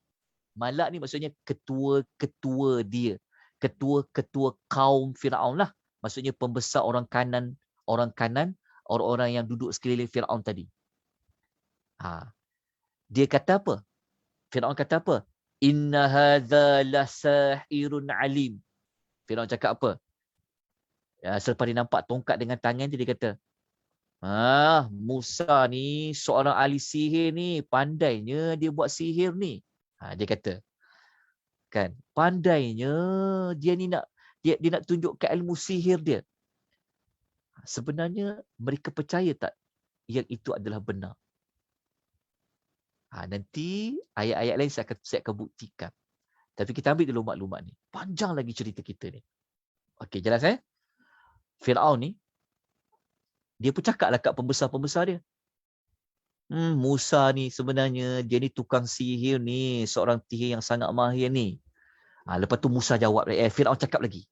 Malak ni maksudnya ketua-ketua dia. Ketua-ketua kaum Firaun lah. Maksudnya pembesar orang kanan, orang-orang yang duduk sekeliling Firaun tadi. Dia kata apa? Firaun kata apa? Inna hadza lasahirun alim. Firaun cakap apa? Ya, selepas dia nampak tongkat dengan tangan dia kata, Musa ni seorang ahli sihir ni, pandainya dia buat sihir ni. Dia kata, kan, pandainya dia ni nak dia nak tunjukkan ilmu sihir dia. Sebenarnya mereka percaya tak yang itu adalah benar? Nanti ayat-ayat lain saya akan buktikan. Tapi kita ambil dulu maklumat ni. Panjang lagi cerita kita ni. Okey, jelas Firaun ni, dia pun cakaplah kat pembesar-pembesar dia. Musa ni sebenarnya dia ni tukang sihir ni, seorang sihir yang sangat mahir ni. Lepas tu Musa jawab, Firaun cakap lagi.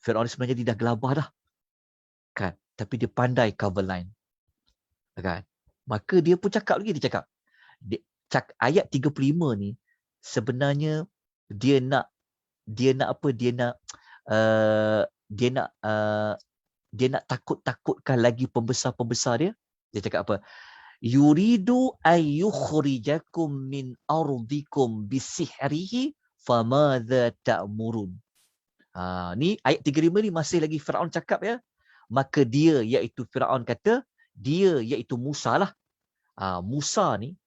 Firaun ni sebenarnya dia dah gelabah dah. Kan? Tapi dia pandai cover line. Kan? Maka dia pun cakap lagi, dia cakap. Ayat 35 ni sebenarnya dia nak apa? Dia nak takut-takutkan lagi pembesar-pembesar dia. Dia cakap apa? Yuridu ayyukhrijakum min ardikum bisihrihi famadza ta'murun. Ni ayat 35 ni masih lagi Firaun cakap ya. Maka dia iaitu Firaun kata, dia iaitu Musa lah. Musa ni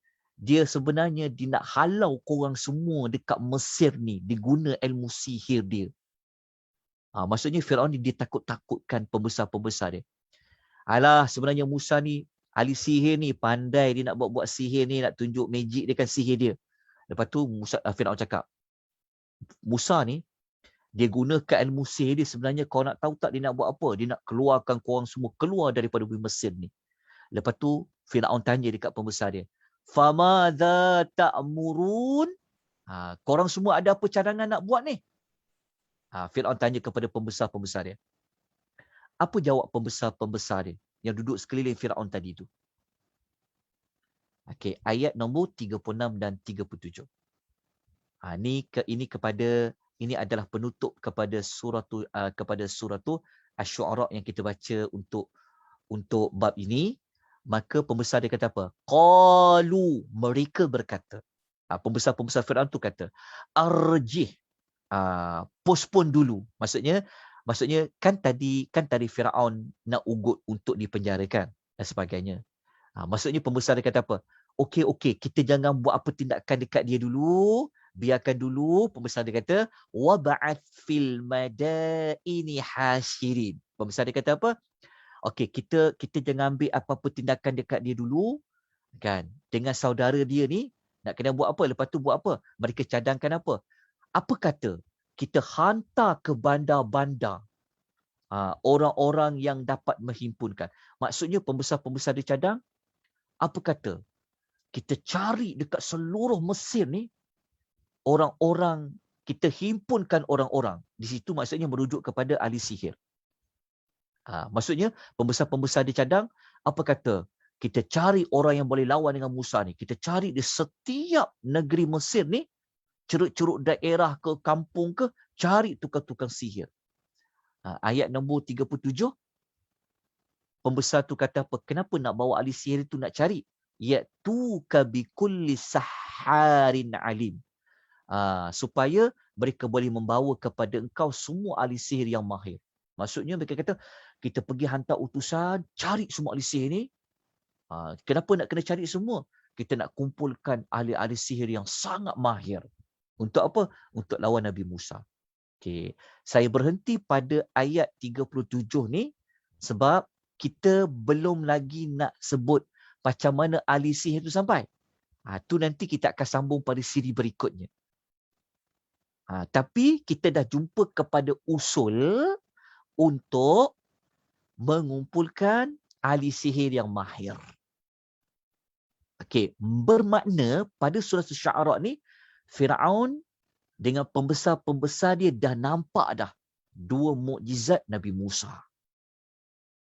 dia sebenarnya dia nak halau korang semua dekat Mesir ni, dia guna ilmu sihir dia. Maksudnya Firaun ni dia takut-takutkan pembesar-pembesar dia. Alah, sebenarnya Musa ni ahli sihir ni, pandai dia nak buat sihir ni, nak tunjuk magic dia kan sihir dia. Lepas tu Firaun cakap, Musa ni dia gunakan ilmu sihir dia, sebenarnya kau nak tahu tak dia nak buat apa? Dia nak keluarkan korang semua keluar daripada bumi Mesir ni. Lepas tu Firaun tanya dekat pembesar dia, famadza ta'murun? Korang semua ada apa cadangan nak buat ni? Firaun tanya kepada pembesar-pembesar dia. Apa jawab pembesar-pembesar dia yang duduk sekeliling Firaun tadi tu? Okey, ayat nombor 36 dan 37. Ini adalah penutup kepada surah Asy-Syu'ara yang kita baca untuk bab ini. Maka pembesar dia kata apa? Qalu, mereka berkata. Pembesar-pembesar Firaun tu kata, arjih, postpone dulu. Maksudnya kan tadi Firaun nak ugut untuk dipenjarakan dan sebagainya. Maksudnya pembesar dia kata apa? Okey, kita jangan buat apa tindakan dekat dia dulu. Biarkan dulu. Pembesar dia kata, wab'ath fil madaini hasyirin. Pembesar dia kata apa? Okey, kita jangan ambil apa-apa tindakan dekat dia dulu. Kan? Dengan saudara dia ni, nak kena buat apa? Lepas tu buat apa? Mereka cadangkan apa? Apa kata? Kita hantar ke bandar-bandar orang-orang yang dapat menghimpunkan. Maksudnya pembesar-pembesar dia cadang, apa kata? Kita cari dekat seluruh Mesir ni, orang-orang, kita himpunkan orang-orang. Di situ maksudnya merujuk kepada ahli sihir. Maksudnya pembesar-pembesar dia cadang, apa kata? Kita cari orang yang boleh lawan dengan Musa ni. Kita cari di setiap negeri Mesir ni, ceruk-ceruk daerah ke, kampung ke, cari tukang-tukang sihir. Ayat nombor 37, pembesar tu kata apa? Kenapa nak bawa ahli sihir itu nak cari? Ya'tuka bikulli saharin alim. Supaya mereka boleh membawa kepada engkau semua ahli sihir yang mahir. Maksudnya mereka kata, kita pergi hantar utusan, cari semua ahli sihir ni. Kenapa nak kena cari semua? Kita nak kumpulkan ahli-ahli sihir yang sangat mahir. Untuk apa? Untuk lawan Nabi Musa. Okay. Saya berhenti pada ayat 37 ni sebab kita belum lagi nak sebut macam mana ahli sihir itu sampai. Tu nanti kita akan sambung pada siri berikutnya. Tapi kita dah jumpa kepada usul untuk mengumpulkan ahli sihir yang mahir. Okey, bermakna pada surah Asy-Syu'ara ni, Firaun dengan pembesar-pembesar dia dah nampak dah dua mukjizat Nabi Musa.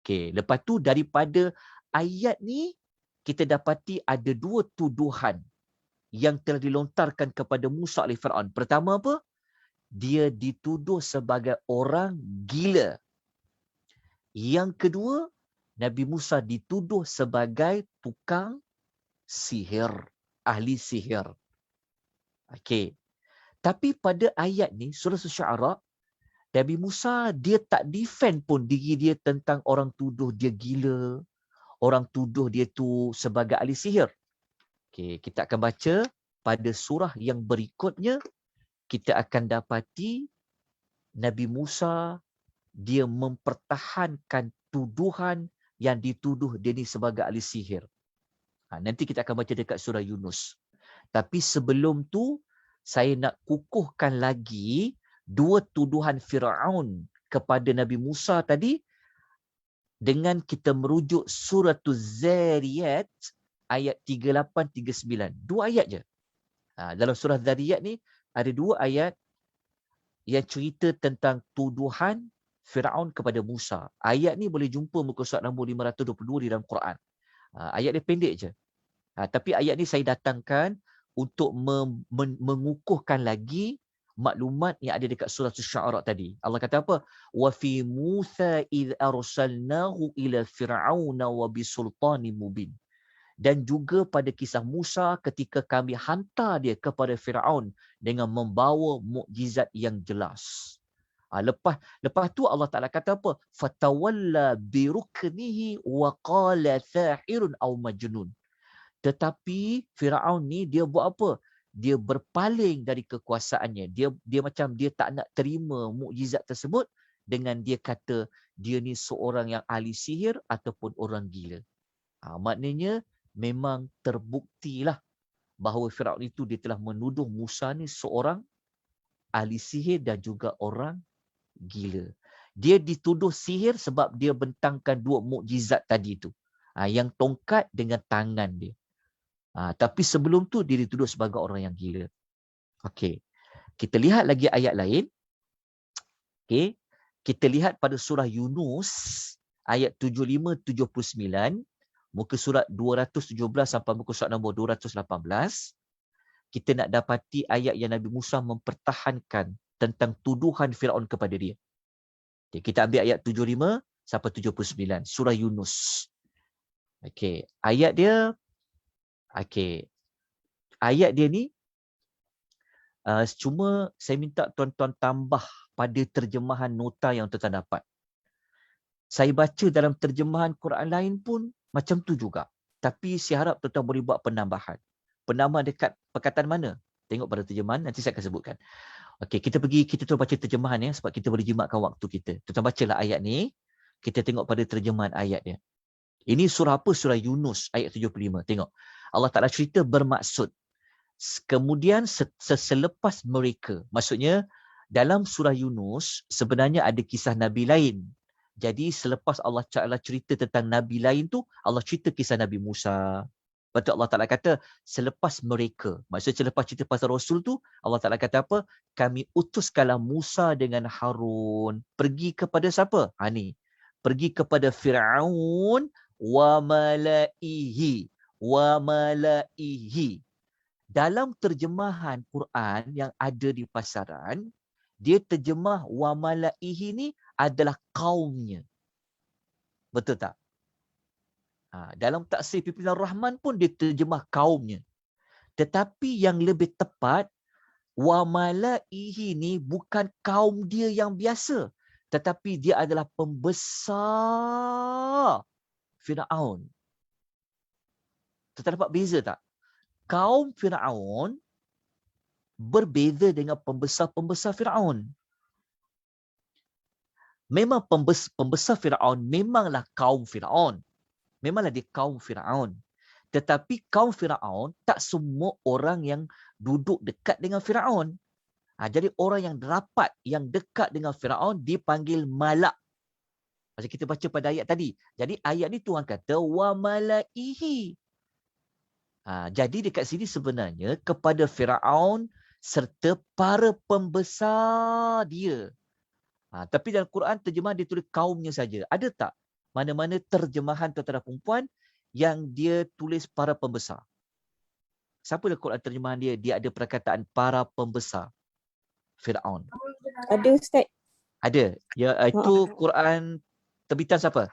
Okey, lepas tu daripada ayat ni kita dapati ada dua tuduhan yang telah dilontarkan kepada Musa oleh Firaun. Pertama apa? Dia dituduh sebagai orang gila. Yang kedua, Nabi Musa dituduh sebagai tukang sihir, ahli sihir. Okey. Tapi pada ayat ni, surah Asy-Syu'ara, Nabi Musa dia tak defend pun diri dia tentang orang tuduh dia gila, orang tuduh dia tu sebagai ahli sihir. Okey, kita akan baca pada surah yang berikutnya, kita akan dapati Nabi Musa dia mempertahankan tuduhan yang dituduh dia ni sebagai ahli sihir. Nanti kita akan baca dekat surah Yunus. Tapi sebelum tu, saya nak kukuhkan lagi dua tuduhan Firaun kepada Nabi Musa tadi dengan kita merujuk surah Az-Zariyat ayat 38-39. Dua ayat je. Dalam surah Az-Zariyat ni ada dua ayat yang cerita tentang tuduhan Firaun kepada Musa. Ayat ni boleh jumpa muka surat nombor 522 di dalam Quran. Ayat dia pendek je. Tapi ayat ni saya datangkan untuk mengukuhkan lagi maklumat yang ada dekat surah Asy-Syu'ara tadi. Allah kata apa? Wa fi Musa idh arsalnahu ila fir'auna wa bisultanin mubin. Dan juga pada kisah Musa ketika kami hantar dia kepada Firaun dengan membawa mukjizat yang jelas. Lepas tu Allah Taala kata apa? Fatawalla biruknihi wa qala sahirun aw majnun. Tetapi Firaun ni dia buat apa? Dia berpaling dari kekuasaannya. Dia macam dia tak nak terima mukjizat tersebut dengan dia kata dia ni seorang yang ahli sihir ataupun orang gila. Maknanya memang terbuktilah bahawa Firaun itu dia telah menuduh Musa ni seorang ahli sihir dan juga orang gila. Dia dituduh sihir sebab dia bentangkan dua mukjizat tadi tu. Yang tongkat dengan tangan dia. Tapi sebelum tu dia dituduh sebagai orang yang gila. Okey. Kita lihat lagi ayat lain. Okey. Kita lihat pada surah Yunus ayat 75-79, muka surat 217 sampai muka surat nombor 218. Kita nak dapati ayat yang Nabi Musa mempertahankan tentang tuduhan Firaun kepada dia. Okay, kita ambil ayat 75 sampai 79 surah Yunus. Okey, ayat dia ayat dia ni cuma saya minta tuan-tuan tambah pada terjemahan nota yang tuan-tuan dapat. Saya baca dalam terjemahan Quran lain pun macam tu juga. Tapi saya harap tuan-tuan boleh buat penambahan. Penambahan dekat perkataan mana? Tengok pada terjemahan, nanti saya akan sebutkan. Okey, kita tu baca terjemahan ya, sebab kita boleh jimatkan waktu kita. Tuan-tuan bacalah ayat ni, kita tengok pada terjemahan ayat dia. Ini surah apa? Surah Yunus ayat 75. Tengok. Allah Ta'ala cerita bermaksud. Kemudian selepas mereka, maksudnya dalam surah Yunus sebenarnya ada kisah Nabi lain. Jadi selepas Allah Ta'ala cerita tentang Nabi lain tu, Allah cerita kisah Nabi Musa. Betul Allah Ta'ala kata, selepas mereka. Maksudnya selepas cerita pasal Rasul tu, Allah Ta'ala kata apa? Kami utuskanlah Musa dengan Harun. Pergi kepada siapa? Ni. Pergi kepada Fir'aun wa malaihi. Wa malaihi. Dalam terjemahan Quran yang ada di pasaran, dia terjemah wa malaihi ni adalah kaumnya. Betul tak? Dalam taksir pimpinan Rahman pun dia terjemah kaumnya. Tetapi yang lebih tepat, wa malaihi ni bukan kaum dia yang biasa, tetapi dia adalah pembesar Firaun. Kita dapat beza tak? Kaum Firaun berbeza dengan pembesar-pembesar Firaun. Memang pembesar Firaun memanglah kaum Firaun. Memanglah dia kaum Firaun. Tetapi kaum Firaun tak semua orang yang duduk dekat dengan Firaun. Jadi orang yang rapat, yang dekat dengan Firaun dipanggil malak. Macam kita baca pada ayat tadi. Jadi ayat ni Tuhan kata wa malaihi. Jadi dekat sini sebenarnya kepada Firaun serta para pembesar dia. Tapi dalam Quran terjemahan dia tulis kaumnya saja. Ada tak mana-mana terjemahan tuan-tuan dan perempuan yang dia tulis para pembesar? Siapa dalam Quran terjemahan dia? Dia ada perkataan para pembesar Firaun. Ada Ustaz. Ada. Ya, itu Quran terbitan siapa?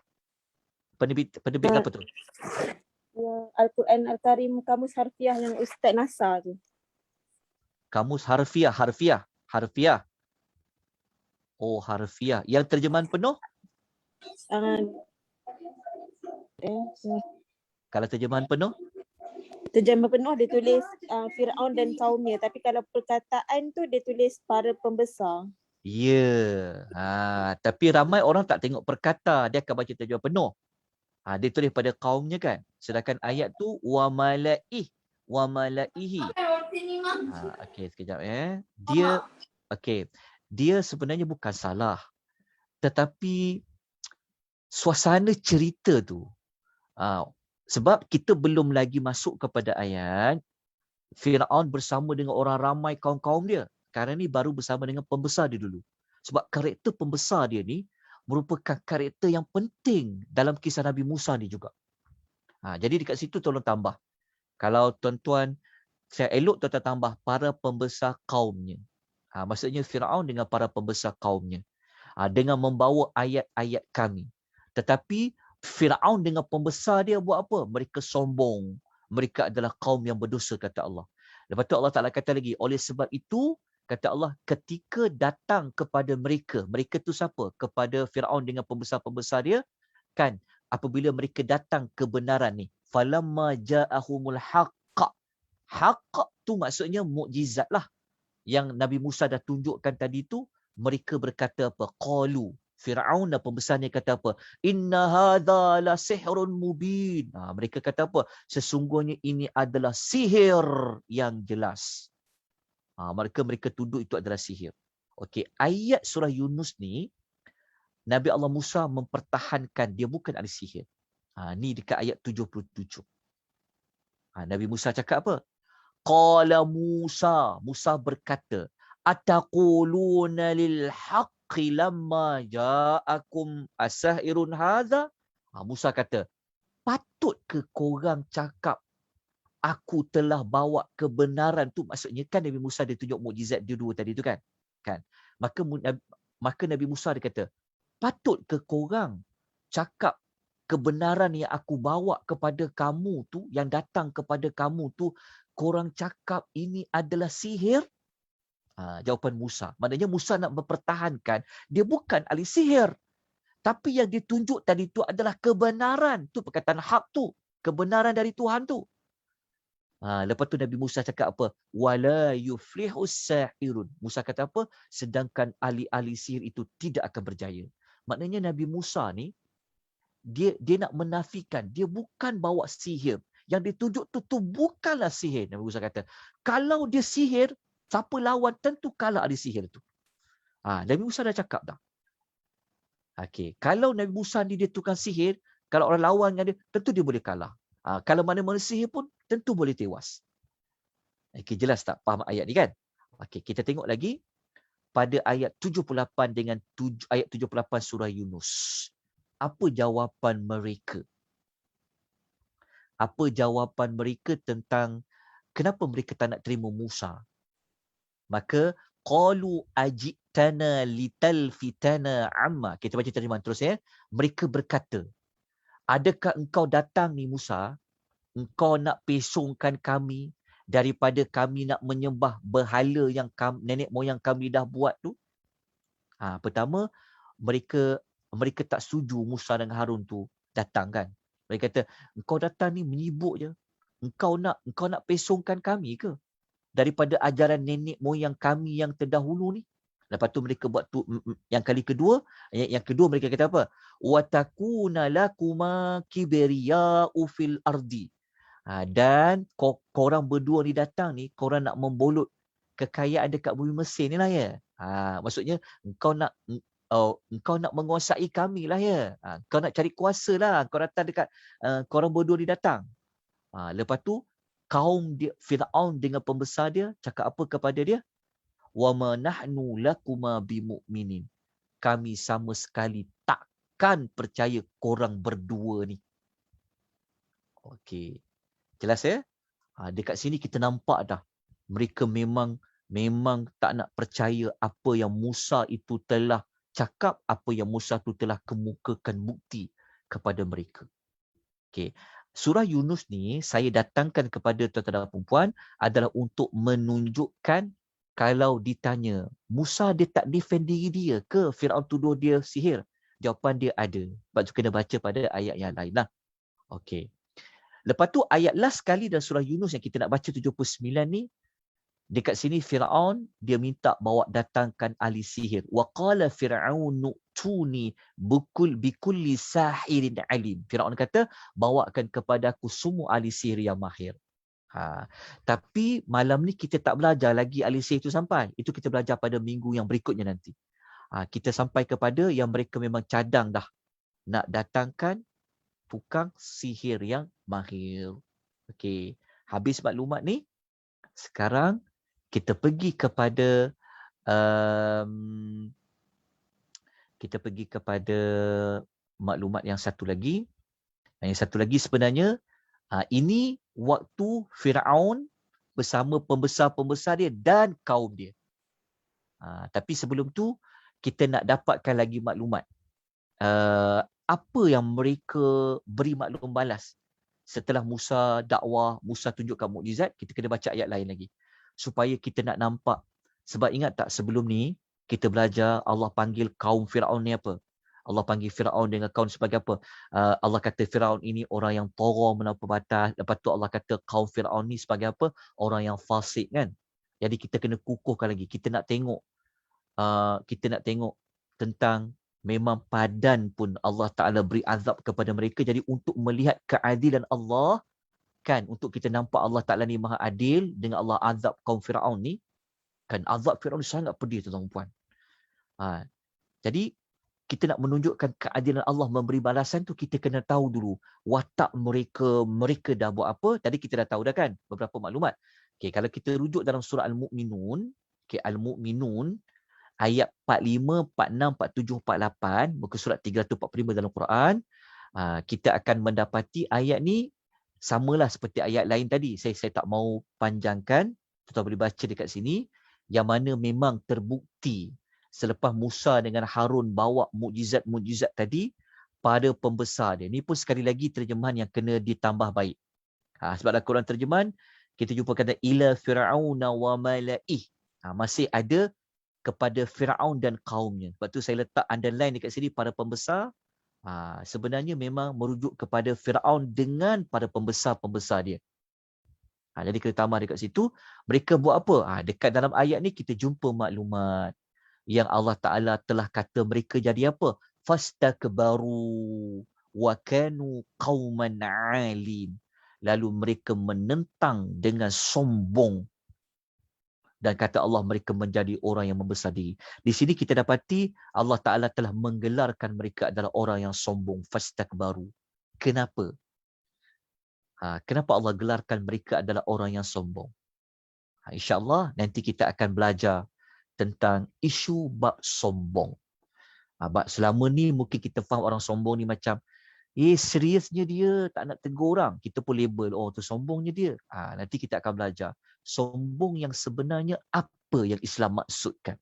Penerbit apa tu? Al-Quran Al-Karim Kamus Harfiah yang Ustaz Nasar tu. Kamus harfiah. Oh, harfiah. Yang terjemahan penuh? Kalau terjemahan penuh? Terjemahan penuh dia tulis Fir'aun dan kaumnya. Tapi kalau perkataan tu dia tulis para pembesar. Ya. Tapi ramai orang tak tengok perkata. Dia akan baca terjemahan penuh. Dia tulis pada kaumnya kan. Sedangkan ayat tu wa malaihi. Okey, sekejap Dia sebenarnya bukan salah. Tetapi suasana cerita tu. Sebab kita belum lagi masuk kepada ayat Fir'aun bersama dengan orang ramai kaum-kaum dia. Kerana ni baru bersama dengan pembesar dia dulu. Sebab karakter pembesar dia ni merupakan karakter yang penting dalam kisah Nabi Musa ni juga. Jadi dekat situ tolong tambah. Kalau tuan-tuan, saya elok tuan-tuan tambah para pembesar kaumnya. Maksudnya Fir'aun dengan para pembesar kaumnya. Dengan membawa ayat-ayat kami. Tetapi Fir'aun dengan pembesar dia buat apa? Mereka sombong. Mereka adalah kaum yang berdosa, kata Allah. Lepas tu Allah Ta'ala kata lagi, oleh sebab itu, kata Allah, ketika datang kepada mereka, mereka tu siapa? Kepada Fir'aun dengan pembesar-pembesar dia, kan? Apabila mereka datang kebenaran ni, falamma ja'ahumul haqq. Haqq tu maksudnya mukjizat lah. Yang Nabi Musa dah tunjukkan tadi tu, mereka berkata apa? Qalu. Fir'aun dan pembesarnya kata apa? Inna hadha la sihrun mubin. Mereka kata apa? Sesungguhnya ini adalah sihir yang jelas. Mereka tuduh itu adalah sihir. Okey, ayat surah Yunus ni, Nabi Allah Musa mempertahankan dia bukan ahli sihir. Ni dekat ayat 77. Nabi Musa cakap apa? Qala Musa. Musa berkata, ataquluna lil haqqi lamma ja'akum asahirun hadha? Musa kata, patut ke korang cakap aku telah bawa kebenaran tu? Maksudnya kan Nabi Musa dia tunjuk mukjizat dia dua tadi tu kan? Maka Nabi Musa dia kata, patut ke korang cakap kebenaran yang aku bawa kepada kamu tu, yang datang kepada kamu tu, korang cakap ini adalah sihir? Jawapan Musa. Maknanya Musa nak mempertahankan, dia bukan ahli sihir. Tapi yang ditunjuk tadi tu adalah kebenaran. Tu perkataan hak tu. Kebenaran dari Tuhan tu. Lepas tu Nabi Musa cakap apa? Wala yuflihus sahirun. Musa kata apa? Sedangkan ahli-ahli sihir itu tidak akan berjaya. Maknanya Nabi Musa ni, dia nak menafikan. Dia bukan bawa sihir. Yang ditunjuk tu bukanlah sihir. Nabi Musa kata, kalau dia sihir, siapa lawan tentu kalah ahli sihir tu. Nabi Musa dah cakap dah. Okey, kalau Nabi Musa ni dia tukang sihir, kalau orang lawan dengan dia, tentu dia boleh kalah. Kalau mana-mana sihir pun, tentu boleh tewas. Okey, jelas tak faham ayat ni kan? Okey, kita tengok lagi pada ayat 78 dengan ayat 78 surah Yunus. Apa jawapan mereka? Apa jawapan mereka tentang kenapa mereka tak nak terima Musa? Maka qalu ajitana litalfitana amma. Kita baca terjemahan terus ya. Mereka berkata, adakah engkau datang ni Musa, engkau nak pesongkan kami daripada kami nak menyembah berhala yang nenek moyang kami dah buat tu? Pertama, mereka tak setuju Musa dan Harun tu datang kan. Mereka kata, engkau datang ni menyibuk je. Engkau nak pesongkan kami ke? Daripada ajaran nenek moyang kami yang terdahulu ni. Lepas tu mereka buat tu yang kali kedua, yang kedua mereka kata apa? Wa takuna lakuma kibriya'u fil ardi. Dan korang berdua ni datang ni, korang nak membolot kekayaan dekat bumi Mesir ni lah ya. Maksudnya engkau nak menguasai kami lah ya. Kau nak cari kuasa lah. Kau datang dekat korang berdua ni datang. Lepas tu kaum dia, Firaun dengan pembesar dia cakap apa kepada dia? Wa ma nahnu lakuma bimu'minin. Kami sama sekali takkan percaya korang berdua ni. Okey. Jelas ya? Dekat sini kita nampak dah. Mereka memang tak nak percaya apa yang Musa itu telah cakap, apa yang Musa itu telah kemukakan bukti kepada mereka. Okey. Surah Yunus ni saya datangkan kepada tuan-tuan dan puan adalah untuk menunjukkan kalau ditanya, Musa dia tak defend diri dia ke Firaun tuduh dia sihir? Jawapan dia ada. Sebab tu kena baca pada ayat yang lain lah. Okey. Lepas tu ayat last sekali dalam surah Yunus yang kita nak baca 79 ni, dekat sini Firaun dia minta bawa datangkan ahli sihir. Wa qala fir'aunu tuni bikulli sahirin alim. Firaun kata, bawakan kepada aku semua ahli sihir yang mahir. Tapi malam ni kita tak belajar lagi ahli sihir itu sampai. Itu kita belajar pada minggu yang berikutnya nanti. Kita sampai kepada yang mereka memang cadang dah nak datangkan tukang sihir yang mahir. Okey, habis maklumat ni. Sekarang kita pergi kepada maklumat yang satu lagi. Yang satu lagi sebenarnya ini waktu Firaun bersama pembesar-pembesar dia dan kaum dia. Tapi sebelum tu kita nak dapatkan lagi maklumat. Apa yang mereka beri maklum balas setelah Musa dakwah, Musa tunjukkan mukjizat, kita kena baca ayat lain lagi supaya kita nak nampak. Sebab ingat tak sebelum ni kita belajar Allah panggil kaum Firaun ni apa? Allah panggil Firaun dengan kaum sebagai apa? Allah kata Firaun ini orang yang toro melampaui batas. Lepas tu Allah kata kaum Firaun ni sebagai apa? Orang yang fasik kan? Jadi kita kena kukuhkan lagi. Kita nak tengok tentang memang padan pun Allah Ta'ala beri azab kepada mereka. Jadi untuk melihat keadilan Allah, kan, untuk kita nampak Allah Ta'ala ni maha adil dengan Allah azab kaum Firaun ni, kan, azab Firaun ni sangat pedih tuan-tuan puan. Jadi kita nak menunjukkan keadilan Allah memberi balasan tu, kita kena tahu dulu watak mereka dah buat apa. Tadi kita dah tahu dah kan beberapa maklumat. Okay, kalau kita rujuk dalam surah Al-Mu'minun, Al-Mu'minun ayat 45, 46, 47, 48, muka surat 345 dalam Quran, kita akan mendapati ayat ni samalah seperti ayat lain tadi. Saya tak mau panjangkan, tuan-tuan boleh baca dekat sini, yang mana memang terbukti selepas Musa dengan Harun bawa mukjizat-mukjizat tadi, pada pembesar dia. Ni pun sekali lagi terjemahan yang kena ditambah baik. Sebab dalam Quran terjemahan, kita jumpa kata ila fir'auna wa mala'ih. Masih ada kepada Fir'aun dan kaumnya. Sebab tu saya letak underline dekat sini para pembesar. Sebenarnya memang merujuk kepada Fir'aun dengan para pembesar-pembesar dia. Jadi kita tambah dekat situ, mereka buat apa? Dekat dalam ayat ni kita jumpa maklumat yang Allah Ta'ala telah kata mereka jadi apa? Fastakbaru wa kanu qauman alim. Lalu mereka menentang dengan sombong. Dan kata Allah mereka menjadi orang yang membesar diri. Di sini kita dapati Allah Ta'ala telah menggelarkan mereka adalah orang yang sombong. Fastakbaru. Kenapa? Kenapa Allah gelarkan mereka adalah orang yang sombong? InsyaAllah nanti kita akan belajar tentang isu bab sombong. Bab selama ni mungkin kita faham orang sombong ni macam seriusnya dia tak nak tegur orang. Kita pun label, tu sombongnya dia. Nanti kita akan belajar. Sombong yang sebenarnya apa yang Islam maksudkan.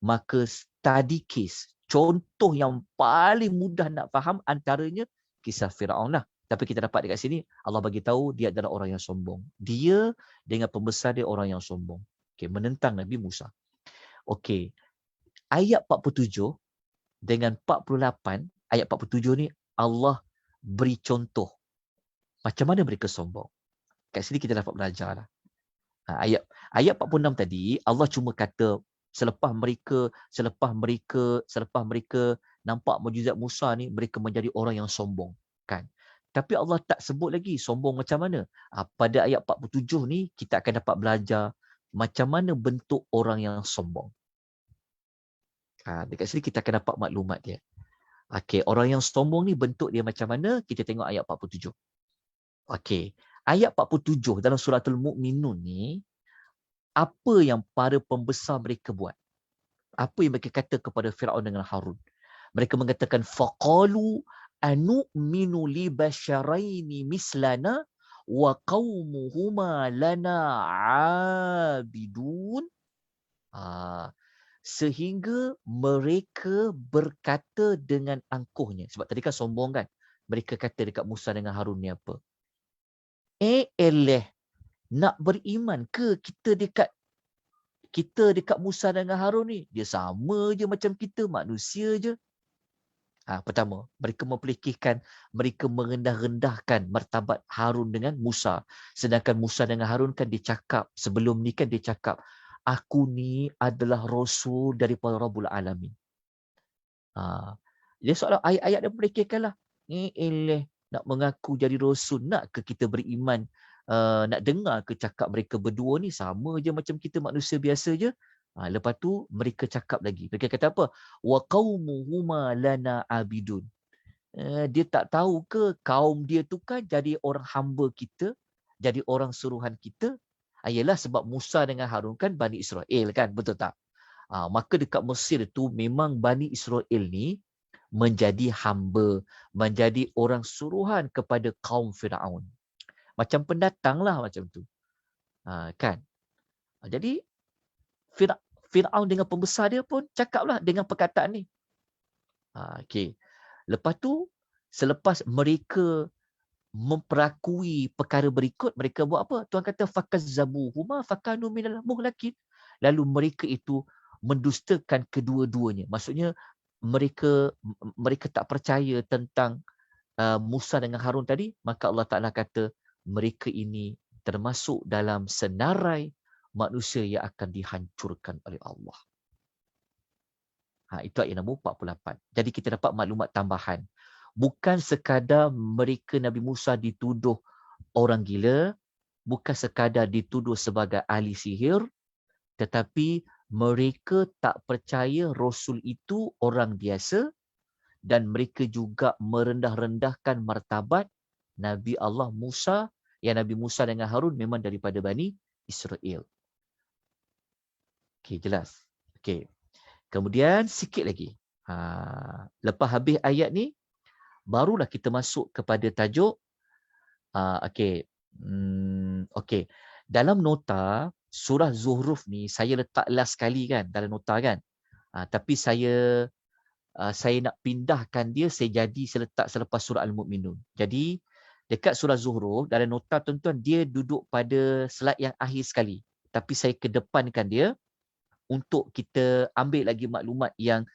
Maka study case, contoh yang paling mudah nak faham antaranya kisah Fir'aun lah. Tapi kita dapat dekat sini, Allah bagi tahu dia adalah orang yang sombong. Dia dengan pembesar dia orang yang sombong. Menentang Nabi Musa. Ayat 47 dengan 48, ayat 47 ni Allah beri contoh macam mana mereka sombong. Kat sini kita dapat belajar lah. Ayat 46 tadi Allah cuma kata selepas mereka nampak mukjizat Musa ni, mereka menjadi orang yang sombong, kan? Tapi Allah tak sebut lagi sombong macam mana. Pada ayat 47 ni kita akan dapat belajar macam mana bentuk orang yang sombong. Dekat sini kita akan dapat maklumat dia. Orang yang sombong ni bentuk dia macam mana? Kita tengok ayat 47. Ayat 47 dalam suratul Mu'minun ni, apa yang para pembesar mereka buat? Apa yang mereka kata kepada Fir'aun dengan Harun? Mereka mengatakan, faqalu anu'minu li basyaraini mislana wa qaumuhuma lana abidun. Sehingga mereka berkata dengan angkuhnya. Sebab tadi kan sombong kan? Mereka kata dekat Musa dengan Harun ni apa? Nak beriman ke kita dekat Musa dengan Harun ni? Dia sama je macam kita, manusia je. Pertama, mereka memperlekehkan, mereka merendah-rendahkan martabat Harun dengan Musa. Sedangkan Musa dengan Harun kan dia cakap, sebelum ni kan dia cakap, aku ni adalah Rasul daripada Rabbul Alamin. Dia soalan ayat-ayat dia memperlekehkan lah. Nak mengaku jadi Rasul, nak ke kita beriman? Nak dengar ke cakap mereka berdua ni sama je macam kita manusia biasa je. Lepas tu mereka cakap lagi. Mereka kata apa? Wa qaumuhuma lana abidun. Dia tak tahu ke kaum dia tu kan jadi orang hamba kita, jadi orang suruhan kita. Ialah sebab Musa dengan Harun kan Bani Israel kan, betul tak? Maka dekat Mesir tu memang Bani Israel ni menjadi hamba, menjadi orang suruhan kepada kaum Fir'aun. Macam pendatang lah macam tu. Kan? Jadi Fir'aun dengan pembesar dia pun cakaplah dengan perkataan ni. Lepas tu, selepas mereka memperakui perkara berikut, mereka buat apa? Tuhan kata, fakazzabuhuma fakanu minal muhlakin. Lalu mereka itu mendustakan kedua-duanya. Maksudnya, mereka tak percaya tentang Musa dengan Harun tadi, maka Allah Ta'ala kata, mereka ini termasuk dalam senarai manusia yang akan dihancurkan oleh Allah. Itu ayat nombor 48. Jadi kita dapat maklumat tambahan. Bukan sekadar mereka Nabi Musa dituduh orang gila, bukan sekadar dituduh sebagai ahli sihir, tetapi mereka tak percaya Rasul itu orang biasa dan mereka juga merendah-rendahkan martabat Nabi Allah Musa, yang Nabi Musa dengan Harun memang daripada Bani Israel. Jelas. Kemudian sikit lagi. Lepas habis ayat ni, barulah kita masuk kepada tajuk. Dalam nota surah Zuhruf ni saya letak last sekali kan dalam nota kan. Tapi saya saya nak pindahkan dia, saya letak selepas surah Al-Mu'minun. Jadi dekat surah Zuhruf, dalam nota tuan-tuan, dia duduk pada slide yang akhir sekali. Tapi saya kedepankan dia untuk kita ambil lagi maklumat yang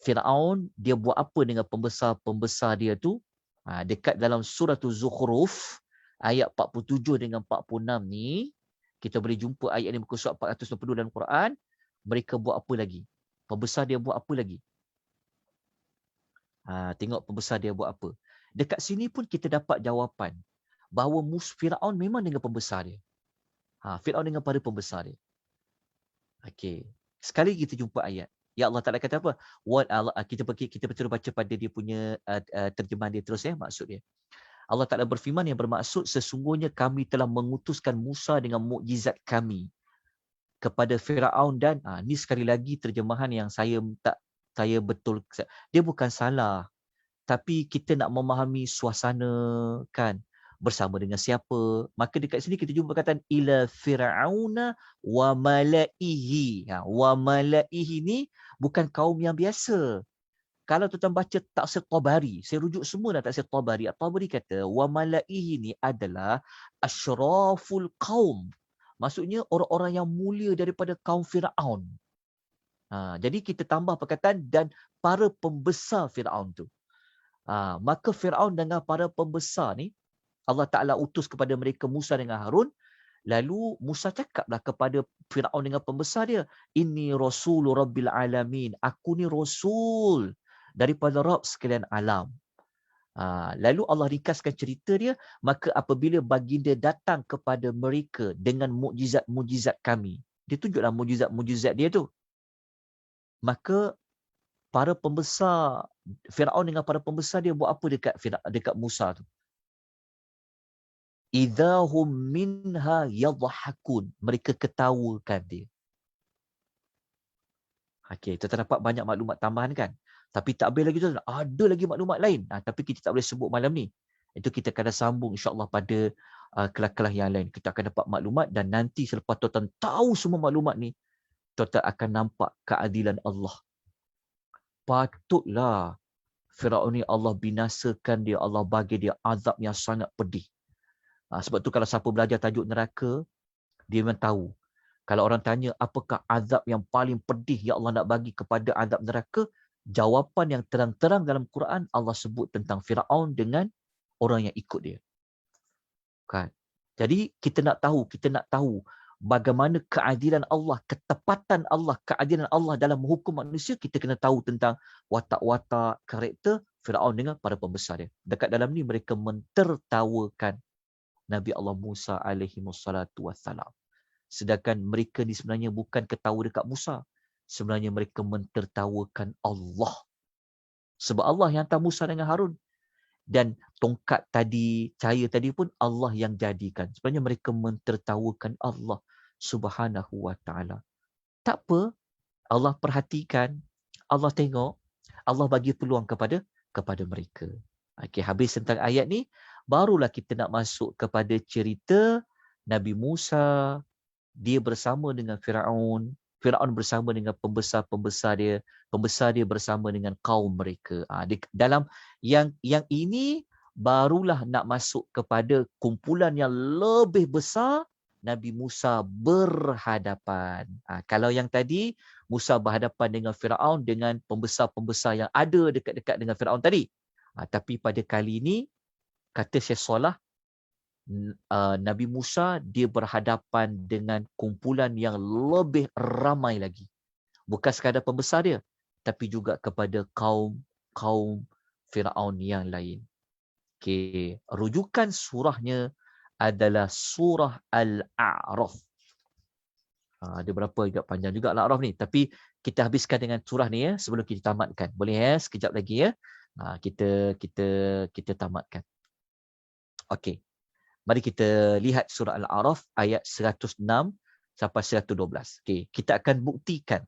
Firaun dia buat apa dengan pembesar-pembesar dia tu. Dekat dalam surah Zukhruf ayat 47 dengan 46 ni, kita boleh jumpa ayat ni muka surat 492 dalam Quran. Mereka buat apa lagi? Pembesar dia buat apa lagi? Tengok pembesar dia buat apa. Dekat sini pun kita dapat jawapan bahawa Firaun memang dengan pembesar dia. Firaun dengan para pembesar dia. Okey. Sekali kita jumpa ayat. Ya Allah Ta'ala kata apa? Kita terus baca pada dia punya terjemahan dia terus maksud dia. Allah Ta'ala berfirman yang bermaksud, sesungguhnya kami telah mengutuskan Musa dengan mukjizat kami kepada Firaun dan ni sekali lagi terjemahan yang saya betul, dia bukan salah, tapi kita nak memahami suasana kan, bersama dengan siapa. Maka dekat sini kita jumpa perkataan ila fir'auna wa malaihi. Wa malaihi ni bukan kaum yang biasa. Kalau tuan baca tafsir Tabari, saya rujuk semua dalam tafsir Tabari. Tabari kata wa malaihi ni adalah asyraful qaum. Maksudnya orang-orang yang mulia daripada kaum Firaun. Jadi kita tambah perkataan dan para pembesar Firaun tu. Maka Firaun dengan para pembesar ni, Allah Ta'ala utus kepada mereka Musa dengan Harun. Lalu Musa cakaplah kepada Firaun dengan pembesar dia, Inni Rasul Rabbil Alamin. Aku ni Rasul daripada Rabb sekalian alam. Lalu Allah ringkaskan cerita dia. Maka apabila baginda datang kepada mereka dengan mukjizat-mukjizat kami. Dia tunjuklah mukjizat-mukjizat dia tu. Maka para pembesar, Firaun dengan para pembesar dia buat apa dekat Musa tu? Idahum minha yadhakun. Mereka ketawakan dia. Okey, kita dapat banyak maklumat tambahan kan? Tapi tak habis lagi tu, ada lagi maklumat lain. Tapi kita tak boleh sebut malam ni. Itu kita akan sambung insya-Allah pada kelas-kelas yang lain. Kita akan dapat maklumat dan nanti selepas tuan tahu semua maklumat ni, tuan akan nampak keadilan Allah. Patutlah Firaun ni Allah binasakan dia, Allah bagi dia azab yang sangat pedih. Sebab tu kalau siapa belajar tajuk neraka, dia memang tahu. Kalau orang tanya apakah azab yang paling pedih yang Allah nak bagi kepada azab neraka, jawapan yang terang-terang dalam Quran, Allah sebut tentang Firaun dengan orang yang ikut dia. Kan? Jadi kita nak tahu bagaimana keadilan Allah, ketepatan Allah, keadilan Allah dalam menghukum manusia. Kita kena tahu tentang watak-watak karakter Firaun dengan para pembesar dia. Dekat dalam ni mereka mentertawakan Nabi Allah Musa alaihi wassalatu wassalam. Sedangkan mereka ni sebenarnya bukan ketawa dekat Musa. Sebenarnya mereka mentertawakan Allah. Sebab Allah yang hantar Musa dengan Harun. Dan tongkat tadi, cahaya tadi pun Allah yang jadikan. Sebenarnya mereka mentertawakan Allah Subhanahu wa ta'ala. Tak apa, Allah perhatikan, Allah tengok, Allah bagi peluang kepada mereka. Okey, habis tentang ayat ni, barulah kita nak masuk kepada cerita Nabi Musa, dia bersama dengan Firaun, Firaun bersama dengan pembesar-pembesar dia, pembesar dia bersama dengan kaum mereka. Dalam yang ini barulah nak masuk kepada kumpulan yang lebih besar, Nabi Musa berhadapan. Kalau yang tadi Musa berhadapan dengan Firaun dengan pembesar-pembesar yang ada dekat-dekat dengan Firaun tadi. Tapi pada kali ini kata Syekh Salah, Nabi Musa dia berhadapan dengan kumpulan yang lebih ramai lagi. Bukan sekadar pembesar dia, tapi juga kepada kaum Firaun yang lain. Okey, rujukan surahnya adalah surah Al-A'raf. Ada berapa agak panjang juga Al-A'raf ni, tapi kita habiskan dengan surah ni sebelum kita tamatkan. Boleh sekejap lagi kita tamatkan. Okey. Mari kita lihat surah Al-A'raf ayat 106 sampai 112. Okey, kita akan buktikan.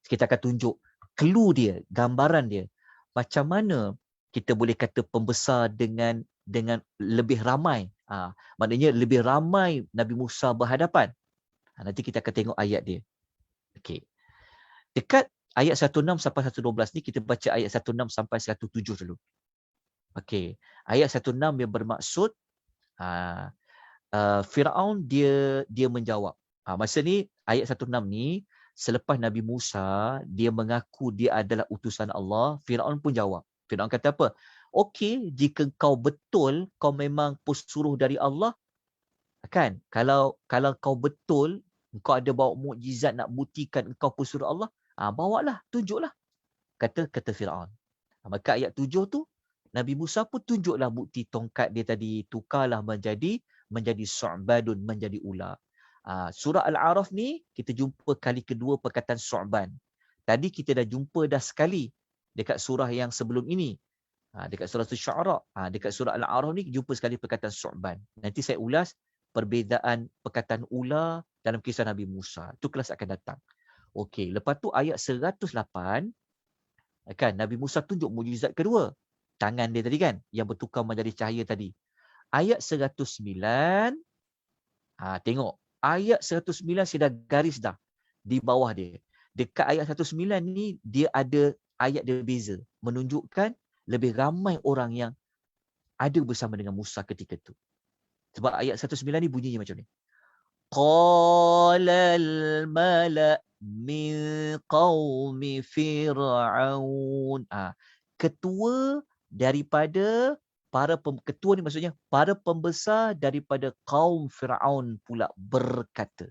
Kita akan tunjuk clue dia, gambaran dia. Macam mana kita boleh kata pembesar dengan lebih ramai. Maknanya lebih ramai Nabi Musa berhadapan. Nanti kita akan tengok ayat dia. Okey. Dekat ayat 16 sampai 112 ni kita baca ayat 16 sampai 107 dulu. Okey. Ayat 16 dia bermaksud Firaun dia menjawab. Masa ni ayat 16 ni selepas Nabi Musa dia mengaku dia adalah utusan Allah, Firaun pun jawab. Firaun kata apa? Okey, jika kau betul kau memang pesuruh dari Allah, kan? Kalau kau betul kau ada bawa mukjizat nak buktikan engkau pesuruh Allah, bawalah, tunjuklah. Kata Firaun. Maka ayat 7 tu Nabi Musa pun tunjuklah bukti tongkat dia tadi, tukarlah menjadi su'badun, menjadi ular. Surah Al-A'raf ni kita jumpa kali kedua perkataan su'ban. Tadi kita dah jumpa dah sekali dekat surah yang sebelum ini. Dekat surah Asy-Syu'ara, dekat surah Al-A'raf ni jumpa sekali perkataan su'ban. Nanti saya ulas perbezaan perkataan ular dalam kisah Nabi Musa. Itu kelas akan datang. Okey, lepas tu ayat 108 kan Nabi Musa tunjuk mukjizat kedua. Tangan dia tadi kan yang bertukar menjadi cahaya tadi. Ayat 109 tengok. Ayat 109 saya dah garis dah di bawah dia. Dekat ayat 109 ni dia ada ayat dia beza, menunjukkan lebih ramai orang yang ada bersama dengan Musa ketika itu. Sebab ayat 109 ni bunyinya macam ni. Qalal mala' min qaumi Fir'aun. Ketua daripada ketua ni maksudnya para pembesar daripada kaum Fir'aun pula berkata.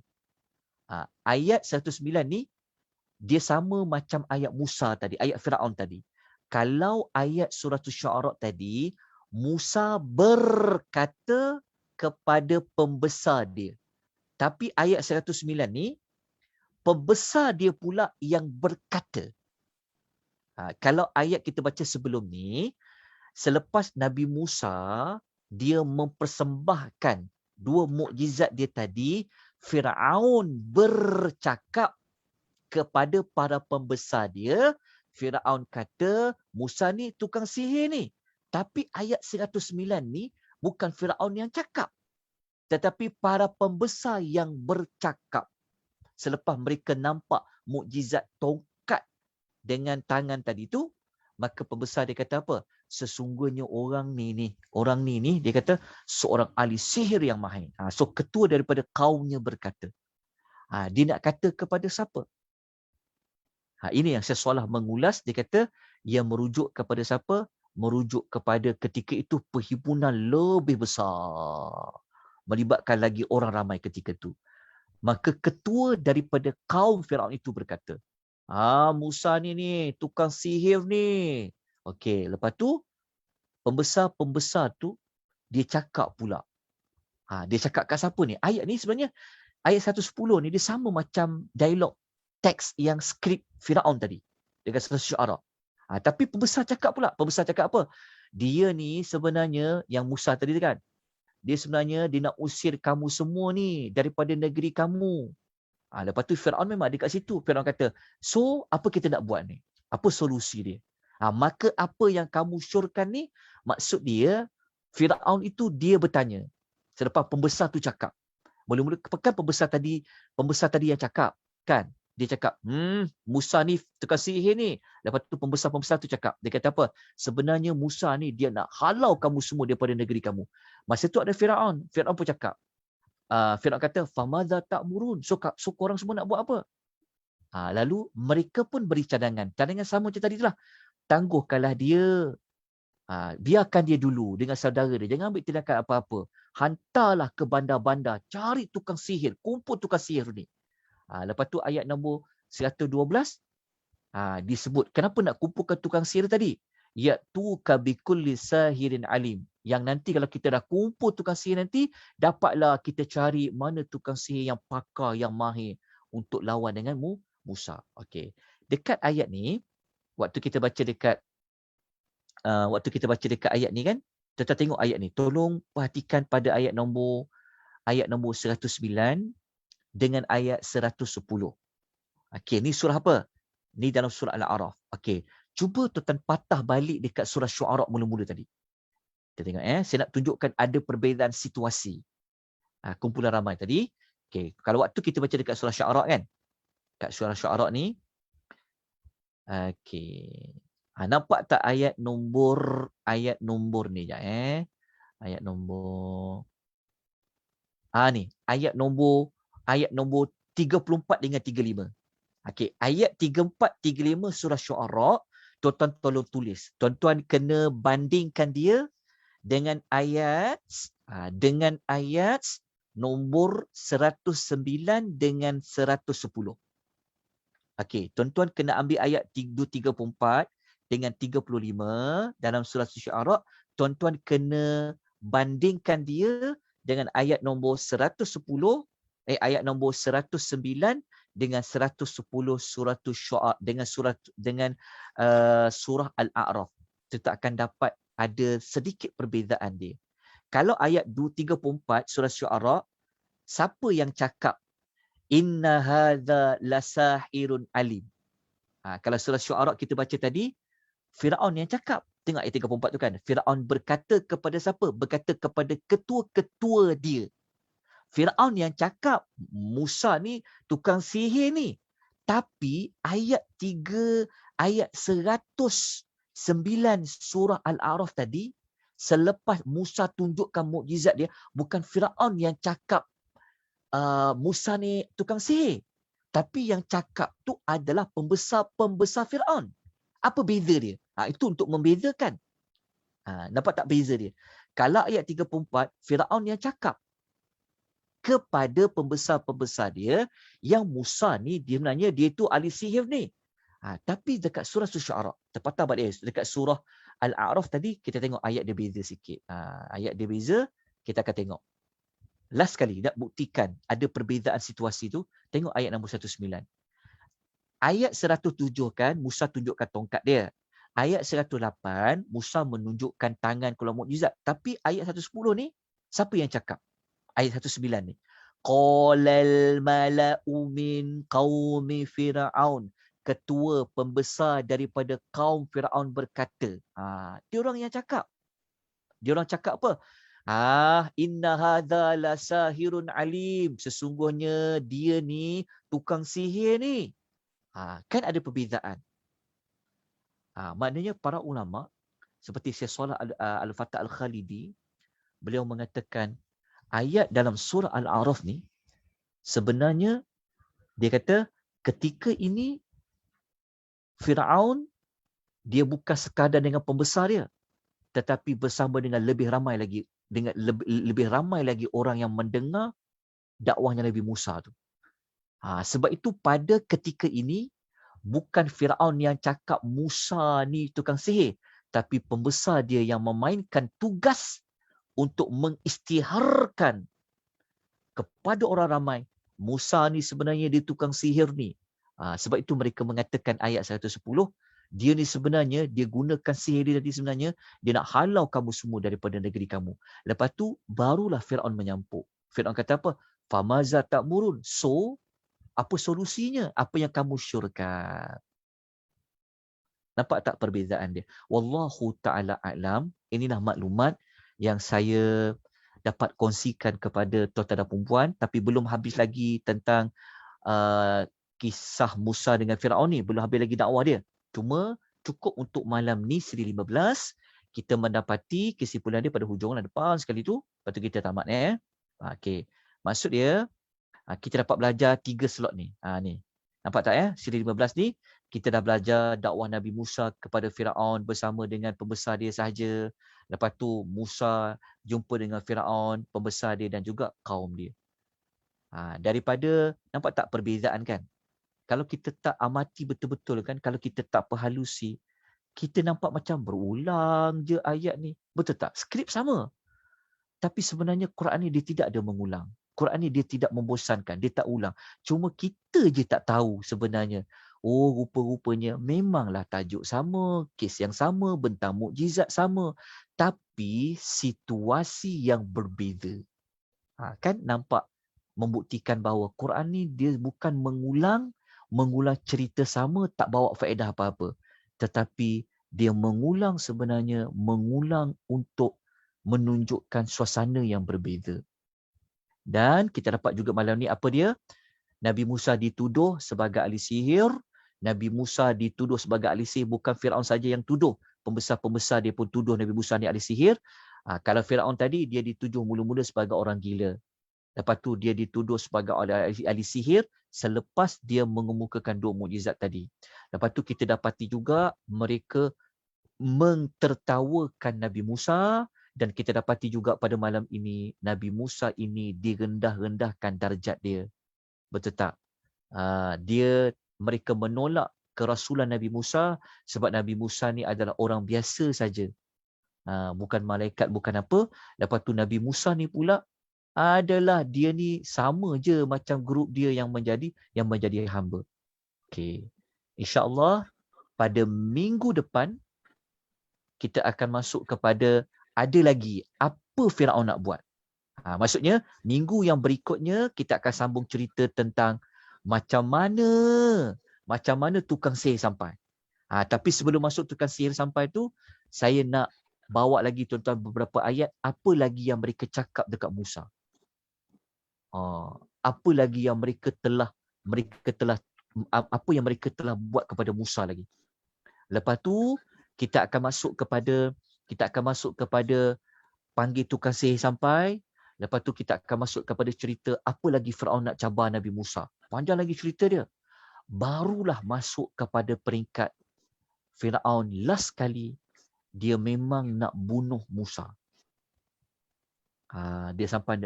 Ayat 109 ni dia sama macam ayat Musa tadi, ayat Fir'aun tadi. Kalau ayat surah Asy-Syu'ara tadi, Musa berkata kepada pembesar dia. Tapi ayat 109 ni, pembesar dia pula yang berkata. Kalau ayat kita baca sebelum ni, selepas Nabi Musa, dia mempersembahkan dua mukjizat dia tadi, Firaun bercakap kepada para pembesar dia. Firaun kata, Musa ni tukang sihir ni. Tapi ayat 109 ni, bukan Firaun yang cakap, tetapi para pembesar yang bercakap. Selepas mereka nampak mukjizat tongkat dengan tangan tadi tu, maka pembesar dia kata apa? Sesungguhnya orang ni dia kata seorang ahli sihir yang mahir. So ketua daripada kaumnya berkata. Dia nak kata kepada siapa? Ini yang saya soalah mengulas. Dia kata yang merujuk kepada siapa? Merujuk kepada ketika itu perhimpunan lebih besar, melibatkan lagi orang ramai ketika itu. Maka ketua daripada kaum Firaun itu berkata, Musa ni tukang sihir ni. Okey, lepas tu pembesar-pembesar tu dia cakap pula. Dia cakap kat siapa ni? Ayat ni sebenarnya ayat 110 ni dia sama macam dialog teks yang skrip Firaun tadi dekat surah Asy-Syu'ara. Tapi pembesar cakap pula. Pembesar cakap apa? Dia ni sebenarnya yang Musa tadi kan. Dia sebenarnya dia nak usir kamu semua ni daripada negeri kamu. Lepas tu Firaun memang ada kat situ. Firaun kata, so apa kita nak buat ni? Apa solusi dia? Maka apa yang kamu syorkan ni, maksud dia, Firaun itu dia bertanya. Selepas pembesar tu cakap. Mula-mula kan pembesar tadi yang cakap. Kan? Dia cakap, Musa ni tukang sihir ni. Lepas tu pembesar-pembesar tu cakap. Dia kata apa? Sebenarnya Musa ni dia nak halau kamu semua daripada negeri kamu. Masa tu ada Firaun. Firaun pun cakap. Firaun kata, famadza ta'murun? So korang semua nak buat apa? Lalu mereka pun beri cadangan. Cadangan sama macam tadi itulah. Tangguhkanlah dia. Biarkan dia dulu dengan saudara dia. Jangan ambil tindakan apa-apa. Hantarlah ke bandar-bandar. Cari tukang sihir. Kumpul tukang sihir ni. Lepas tu ayat nombor 112 disebut. Kenapa nak kumpulkan tukang sihir tadi? Ya'tuka bikulli sahirin alim. Yang nanti kalau kita dah kumpul tukang sihir nanti, dapatlah kita cari mana tukang sihir yang pakar, yang mahir untuk lawan dengan Musa. Okey. Dekat ayat ni, waktu kita baca dekat ayat ni kan, kita tengok ayat ni. Tolong perhatikan pada ayat nombor 109 dengan ayat 110. Okey, ni surah apa? Ni dalam surah Al-A'raf. Okey, cuba tuan patah balik dekat surah Syu'ara mula-mula tadi. Kita tengok saya nak tunjukkan ada perbezaan situasi. Kumpulan ramai tadi. Okey, kalau waktu kita baca dekat surah Syu'ara kan. Kat surah Syu'ara ni Okey. Nampak tak ayat nombor ni jap Ayat nombor ni, ayat nombor 34 dengan 35. Okey, ayat 34 35 surah Syuara, tuan-tuan tolong tulis. Tuan-tuan kena bandingkan dia dengan ayat nombor 109 dengan 110. Okey, tuan-tuan kena ambil ayat 234 dengan 35 dalam surah Syuara. Tuan-tuan kena bandingkan dia dengan ayat nombor 110, ayat nombor 109 dengan 110 surah Syuara dengan surah Al-A'raf. Kita akan dapat ada sedikit perbezaan dia. Kalau ayat 234 surah Syuara, siapa yang cakap inna hadza lasahirun alim? Kalau surah Syuara kita baca tadi, Firaun yang cakap. Tengok ayat 34 tu kan. Firaun berkata kepada siapa? Berkata kepada ketua-ketua dia. Firaun yang cakap, Musa ni tukang sihir ni. Tapi ayat 109 surah Al-A'raf tadi, selepas Musa tunjukkan mukjizat dia, bukan Firaun yang cakap Musa ni tukang sihir. Tapi yang cakap tu adalah pembesar Firaun. Apa beza dia? Itu untuk membezakan. Nampak tak beza dia? Kalau ayat 34, Firaun yang cakap kepada pembesar-pembesar dia, yang Musa ni sebenarnya dia tu ahli sihir ni. Tapi dekat surah Syuara, tepatah dekat surah Al-A'raf tadi, kita tengok ayat dia beza sikit. Ayat dia beza, kita akan tengok. Last kali nak buktikan ada perbezaan situasi tu, tengok ayat nombor 109. Ayat 107 kan, Musa tunjukkan tongkat dia. Ayat 108, Musa menunjukkan tangan keluar mukjizat. Tapi ayat 110 ni, siapa yang cakap? Ayat 109 ni. Qalal mala'u min qaumi Fir'aun. Ketua pembesar daripada kaum Fir'aun berkata. Dia orang yang cakap. Dia orang cakap apa? Inna hadza lasahirun alim. Sesungguhnya dia ni tukang sihir ni. Kan ada perbezaan. Maknanya para ulama seperti Syekh Shalih Al-Fatah Al-Khalidi, beliau mengatakan ayat dalam surah Al-A'raf ni sebenarnya dia kata ketika ini Firaun dia bukan sekadar dengan pembesar dia, tetapi bersama dengan lebih ramai lagi orang yang mendengar dakwahnya Nabi Musa tu. Sebab itu pada ketika ini bukan Firaun yang cakap Musa ni tukang sihir, tapi pembesar dia yang memainkan tugas untuk mengisytiharkan kepada orang ramai Musa ni sebenarnya dia tukang sihir ni. Sebab itu mereka mengatakan ayat 110, dia ni sebenarnya dia gunakan sihir dia tadi sebenarnya dia nak halau kamu semua daripada negeri kamu. Lepas tu barulah Firaun menyampuk. Firaun kata apa? Famaza ta'murun. So apa solusinya? Apa yang kamu syurkan? Nampak tak perbezaan dia? Wallahu ta'ala a'lam. Inilah maklumat yang saya dapat kongsikan kepada tuan-tuan dan puan, tapi belum habis lagi tentang kisah Musa dengan Firaun ni. Belum habis lagi dakwah dia. Cuma cukup untuk malam ni seri 15. Kita mendapati kesimpulan dia pada hujung depan sekali tu. Lepas tu kita tamat. Okey. Maksud dia, kita dapat belajar 3 slot ni. Ni. Nampak tak siri 15 ni, kita dah belajar dakwah Nabi Musa kepada Firaun bersama dengan pembesar dia sahaja. Lepas tu Musa jumpa dengan Firaun, pembesar dia dan juga kaum dia. Daripada, nampak tak perbezaan kan? Kalau kita tak amati betul-betul kan, kalau kita tak perhalusi, kita nampak macam berulang je ayat ni. Betul tak? Skrip sama. Tapi sebenarnya Quran ni dia tidak ada mengulang. Quran ni dia tidak membosankan, dia tak ulang. Cuma kita je tak tahu sebenarnya. Rupa-rupanya memanglah tajuk sama, kes yang sama, bentang mukjizat sama, tapi situasi yang berbeza. Kan nampak membuktikan bahawa Quran ni dia bukan mengulang cerita sama tak bawa faedah apa-apa. Tetapi dia mengulang sebenarnya untuk menunjukkan suasana yang berbeza. Dan kita dapat juga malam ni apa dia? Nabi Musa dituduh sebagai ahli sihir. Nabi Musa dituduh sebagai ahli sihir, bukan Firaun saja yang tuduh. Pembesar-pembesar dia pun tuduh Nabi Musa ni ahli sihir. Kalau Firaun tadi dia dituduh mula-mula sebagai orang gila. Lepas tu dia dituduh sebagai ahli sihir selepas dia mengemukakan 2 mukjizat tadi. Lepas tu kita dapati juga mereka mentertawakan Nabi Musa, dan kita dapati juga pada malam ini Nabi Musa ini direndah-rendahkan darjat dia. Betul tak? Mereka menolak kerasulan Nabi Musa sebab Nabi Musa ni adalah orang biasa saja. Bukan malaikat, bukan apa. Lepas tu Nabi Musa ni pula adalah dia ni sama je macam grup dia yang menjadi hamba. Okey. InsyaAllah pada minggu depan kita akan masuk kepada ada lagi apa Firaun nak buat. Maksudnya minggu yang berikutnya kita akan sambung cerita tentang macam mana tukang sihir sampai. Tapi sebelum masuk tukang sihir sampai tu, saya nak bawa lagi tuan-tuan beberapa ayat apa lagi yang mereka cakap dekat Musa. Apa lagi yang mereka telah apa yang mereka telah buat kepada Musa lagi. Lepas tu kita akan masuk kepada panggil tukang sihir sampai. Lepas tu kita akan masuk kepada cerita apa lagi Firaun nak cabar Nabi Musa. Panjang lagi cerita dia. Barulah masuk kepada peringkat Firaun last kali dia memang nak bunuh Musa. Dia sampai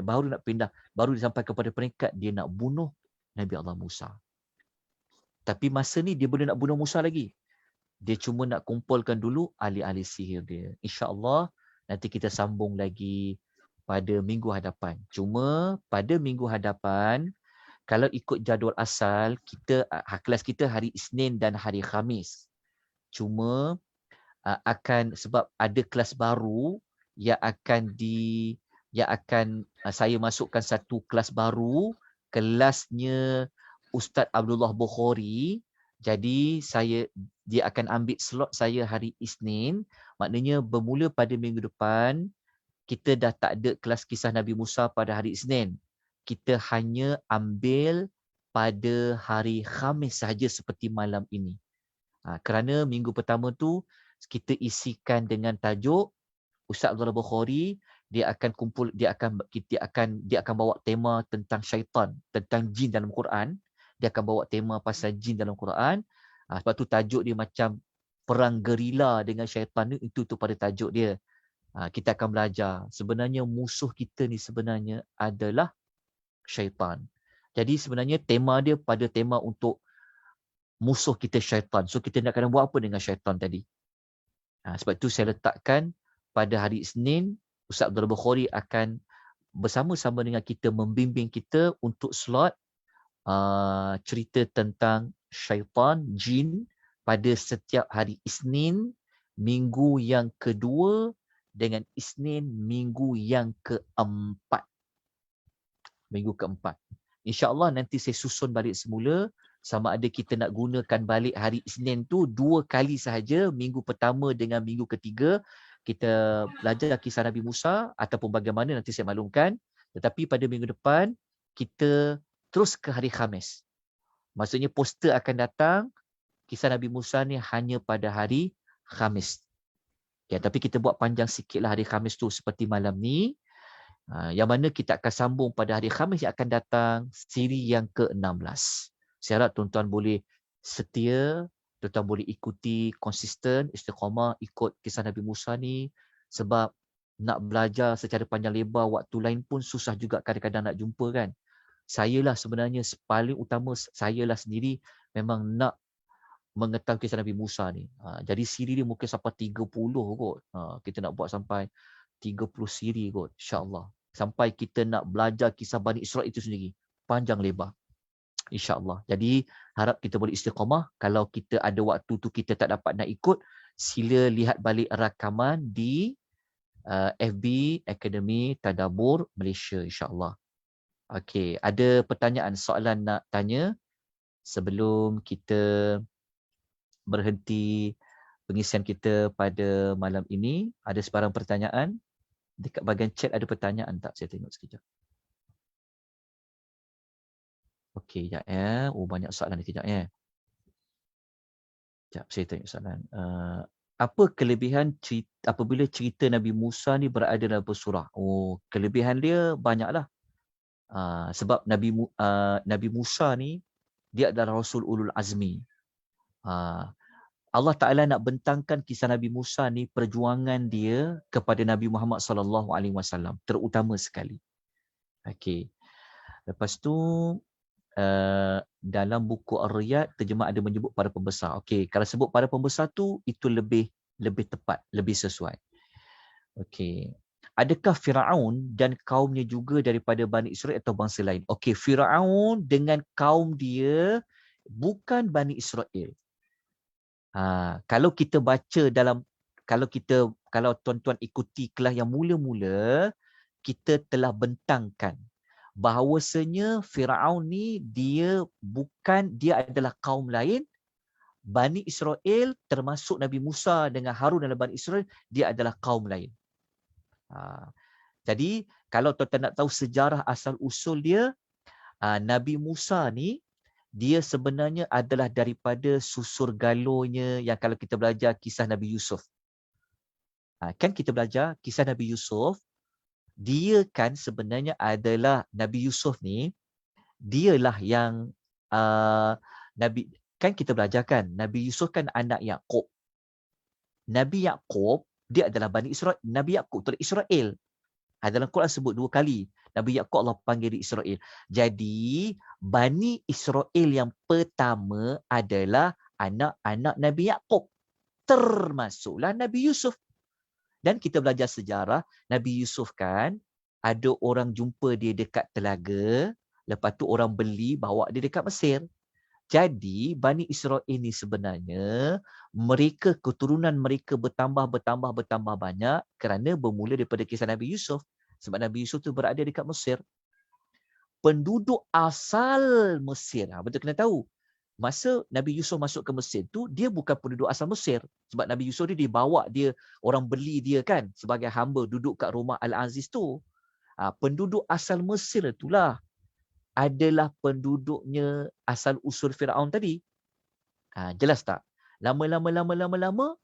kepada peringkat dia nak bunuh Nabi Allah Musa. Tapi masa ni dia belum nak bunuh Musa lagi. Dia cuma nak kumpulkan dulu ahli-ahli sihir dia. InsyaAllah nanti kita sambung lagi pada minggu hadapan. Cuma pada minggu hadapan, kalau ikut jadual asal, kelas kita hari Isnin dan hari Khamis. Cuma sebab ada kelas baru yang akan saya masukkan satu kelas baru, kelasnya Ustaz Abdullah Bukhari. Jadi dia akan ambil slot saya hari Isnin. Maknanya bermula pada minggu depan, kita dah tak ada kelas kisah Nabi Musa pada hari Isnin. Kita hanya ambil pada hari Khamis sahaja seperti malam ini. Kerana minggu pertama tu kita isikan dengan tajuk Ustaz Abdullah Bukhari, dia akan bawa tema tentang syaitan, tentang jin dalam Quran. Dia akan bawa tema pasal jin dalam Quran. Sebab tu tajuk dia macam perang gerila dengan syaitan ni, itu pada tajuk dia. Kita akan belajar sebenarnya musuh kita ni sebenarnya adalah syaitan. Jadi sebenarnya tema dia pada tema untuk musuh kita syaitan. So kita nak kena buat apa dengan syaitan tadi? Sebab tu saya letakkan pada hari Isnin, Ustaz Abdul Bukhari akan bersama-sama dengan kita membimbing kita untuk slot cerita tentang syaitan, jin pada setiap hari Isnin, minggu yang kedua dengan Isnin minggu yang keempat. Minggu keempat. InsyaAllah nanti saya susun balik semula sama ada kita nak gunakan balik hari Isnin tu 2 kali sahaja, minggu pertama dengan minggu ketiga kita belajar kisah Nabi Musa ataupun bagaimana nanti saya maklumkan. Tetapi pada minggu depan kita terus ke hari Khamis. Maksudnya poster akan datang kisah Nabi Musa ni hanya pada hari Khamis. Tapi kita buat panjang sikitlah hari Khamis tu seperti malam ni. Yang mana kita akan sambung pada hari Khamis yang akan datang siri yang ke-16. Saya harap tuan-tuan boleh setia, tuan-tuan boleh ikuti konsisten, istiqamah ikut kisah Nabi Musa ni, sebab nak belajar secara panjang lebar waktu lain pun susah juga kadang-kadang nak jumpa kan. Sayalah sebenarnya paling utama, sayalah sendiri memang nak mengetahui kisah Nabi Musa ni. Jadi siri dia mungkin sampai 30 kot. Kita nak buat sampai 30 siri kot, insya-Allah. Sampai kita nak belajar kisah Bani Israel itu sendiri, panjang lebar. InsyaAllah. Jadi harap kita boleh istiqamah. Kalau kita ada waktu tu kita tak dapat nak ikut, sila lihat balik rakaman di FB Akademi Tadabbur Malaysia, insyaAllah. Okey, ada pertanyaan, soalan nak tanya sebelum kita berhenti pengisian kita pada malam ini? Ada sebarang pertanyaan? Dekat bahagian chat ada pertanyaan tak? Saya tengok sekejap. Okey, sekejap ya. Banyak soalan ni, sekejap ya. Sekejap, saya tanya soalan. Apa kelebihan cerita, apabila cerita Nabi Musa ni berada dalam surah? Oh, kelebihan dia banyaklah. Sebab Nabi Musa ni dia adalah Rasul Ulul Azmi. Allah Ta'ala nak bentangkan kisah Nabi Musa ni, perjuangan dia kepada Nabi Muhammad SAW terutama sekali. Okey. Lepas tu dalam buku Ar-Riyad terjemah ada menyebut para pembesar. Okey, kalau sebut para pembesar tu itu lebih tepat, lebih sesuai. Okey. Adakah Firaun dan kaumnya juga daripada Bani Israel atau bangsa lain? Okey, Firaun dengan kaum dia bukan Bani Israel. Kalau kita baca dalam, kalau tuan-tuan ikuti kelas yang mula-mula, kita telah bentangkan bahawasanya Firaun ni dia adalah kaum lain. Bani Israel termasuk Nabi Musa dengan Harun dalam Bani Israel, dia adalah kaum lain. Jadi kalau tuan-tuan nak tahu sejarah asal usul dia, Nabi Musa ni dia sebenarnya adalah daripada susur galurnya yang kalau kita belajar kisah Nabi Yusuf. Kan kita belajar kisah Nabi Yusuf, dia kan sebenarnya adalah Nabi Yusuf ni, dialah yang kan kita belajar kan, Nabi Yusuf kan anak Yaqub. Nabi Yaqub dia adalah Bani Israel. Nabi Yaqub tu Israel. Dalam Quran sebut 2 kali. Nabi Yaqub Allah panggil di Israel. Jadi Bani Israel yang pertama adalah anak-anak Nabi Yaqub. Termasuklah Nabi Yusuf. Dan kita belajar sejarah, Nabi Yusuf kan, ada orang jumpa dia dekat telaga, lepas tu orang beli, bawa dia dekat Mesir. Jadi, Bani Israel ini sebenarnya, keturunan mereka bertambah banyak kerana bermula daripada kisah Nabi Yusuf. Sebab Nabi Yusuf tu berada dekat Mesir. Penduduk asal Mesir, betul kena tahu. Masa Nabi Yusuf masuk ke Mesir tu, dia bukan penduduk asal Mesir. Sebab Nabi Yusuf dia dibawa, orang beli dia kan sebagai hamba duduk kat rumah Al-Aziz tu. Penduduk asal Mesir itulah adalah penduduknya asal usul Firaun tadi. Jelas tak? Lama-lama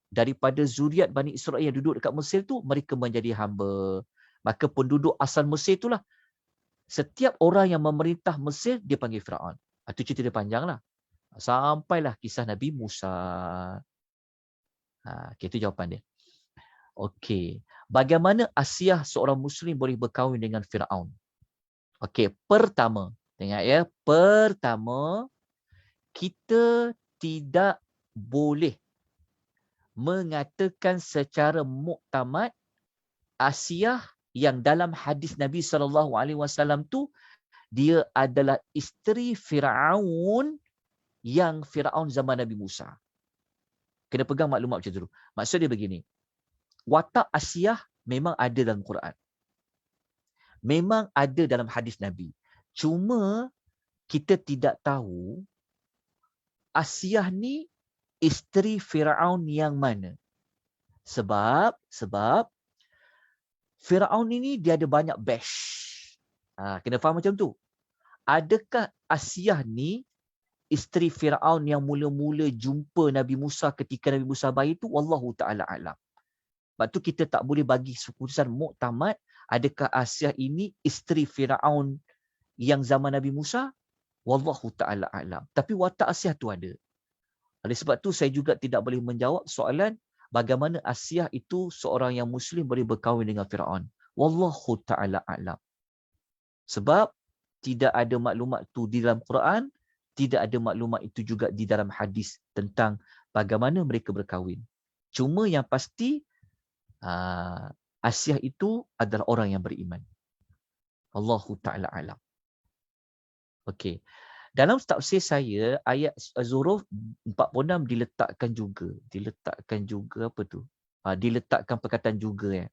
daripada zuriat Bani Israel yang duduk dekat Mesir tu, mereka menjadi hamba. Maka penduduk asal Mesir itulah, setiap orang yang memerintah Mesir dia panggil Firaun. Itu cerita dia panjang lah. Sampailah kisah Nabi Musa. Itu jawapan dia. Okey. Bagaimana Asiyah seorang Muslim boleh berkahwin dengan Firaun? Okey, pertama. Dengar ya. Pertama, kita tidak boleh mengatakan secara muktamad Asiyah yang dalam hadis Nabi SAW tu, dia adalah isteri Firaun yang Firaun zaman Nabi Musa. Kena pegang maklumat macam tu. Maksud dia begini. Watak Asiyah memang ada dalam Quran. Memang ada dalam hadis Nabi. Cuma kita tidak tahu Asiyah ni isteri Firaun yang mana. Sebab Firaun ini dia ada banyak bash. Kena faham macam tu. Adakah Asiyah ni isteri Firaun yang mula-mula jumpa Nabi Musa ketika Nabi Musa bayi tu? Wallahu ta'ala alam. Sebab tu kita tak boleh bagi keputusan muktamad adakah Asiyah ini isteri Firaun yang zaman Nabi Musa? Wallahu ta'ala alam. Tapi watak Asiyah tu ada. Oleh sebab tu saya juga tidak boleh menjawab soalan bagaimana Asiyah itu seorang yang Muslim boleh berkahwin dengan Firaun. Wallahu ta'ala alam. Sebab tidak ada maklumat tu di dalam Quran, tidak ada maklumat itu juga di dalam hadis tentang bagaimana mereka berkahwin. Cuma yang pasti Asiyah itu adalah orang yang beriman. Allahu ta'ala alam. Okey. Dalam tafsir saya, ayat Az-Zukhruf 46 diletakkan juga apa tu? Diletakkan perkataan juga.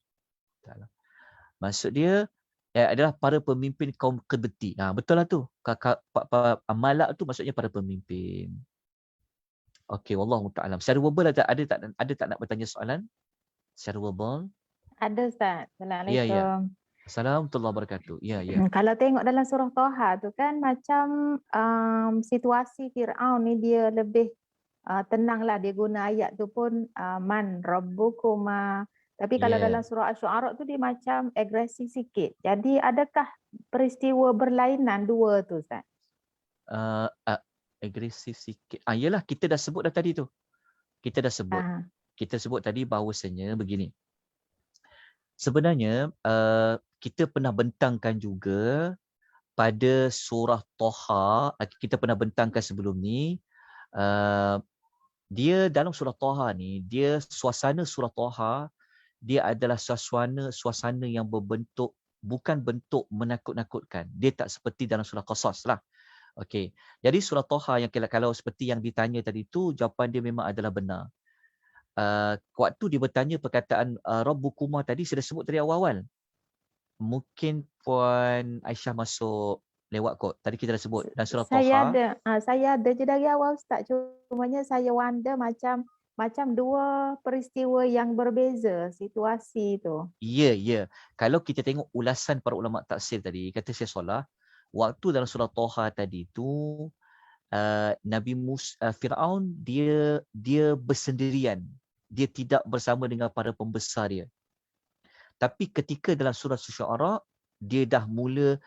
Maksud dia adalah para pemimpin kaum Qibti. Betul lah tu. Malak tu maksudnya para pemimpin. Okey, wallahu ta'ala. Secara verbal ada tak nak bertanya soalan? Secara verbal? Ada Ustaz. Assalamualaikum. Ya. Assalamualaikum warahmatullahi wabarakatuh. Ya. Kalau tengok dalam surah Toha tu kan macam situasi Firaun ni dia lebih tenanglah dia guna ayat tu pun man rabbukuma. Tapi kalau Ya. dalam surah Asy-Syu'ara tu dia macam agresif sikit. Jadi adakah peristiwa berlainan dua tu, Ustaz? Agresif sikit. Yalah, kita dah sebut dah tadi tu. Kita dah sebut. Ah, Kita sebut tadi bahawasanya begini. Sebenarnya kita pernah bentangkan juga pada surah Toha, kita pernah bentangkan sebelum ni, dia dalam surah Toha ni, dia suasana surah Toha, dia adalah suasana yang berbentuk, bukan bentuk menakut-nakutkan. Dia tak seperti dalam surah Qasas lah. Okey. Jadi surah Toha yang kalau seperti yang ditanya tadi tu, jawapan dia memang adalah benar. Waktu dia bertanya perkataan Rabbukuma tadi, saya dah sebut tadi awal-awal. Mungkin Puan Aisyah masuk lewat kot. Tadi kita dah sebut dalam surah Toha. Saya ada je dari awal, Ustaz. Cumanya saya wonder macam dua peristiwa yang berbeza situasi tu. Ya. Kalau kita tengok ulasan para ulama tafsir tadi, kata Syekh Salah, waktu dalam surah Toha tadi tu, Nabi Firaun dia bersendirian. Dia tidak bersama dengan para pembesar dia. Tapi ketika dalam surah Asy-Syu'ara, dia dah mula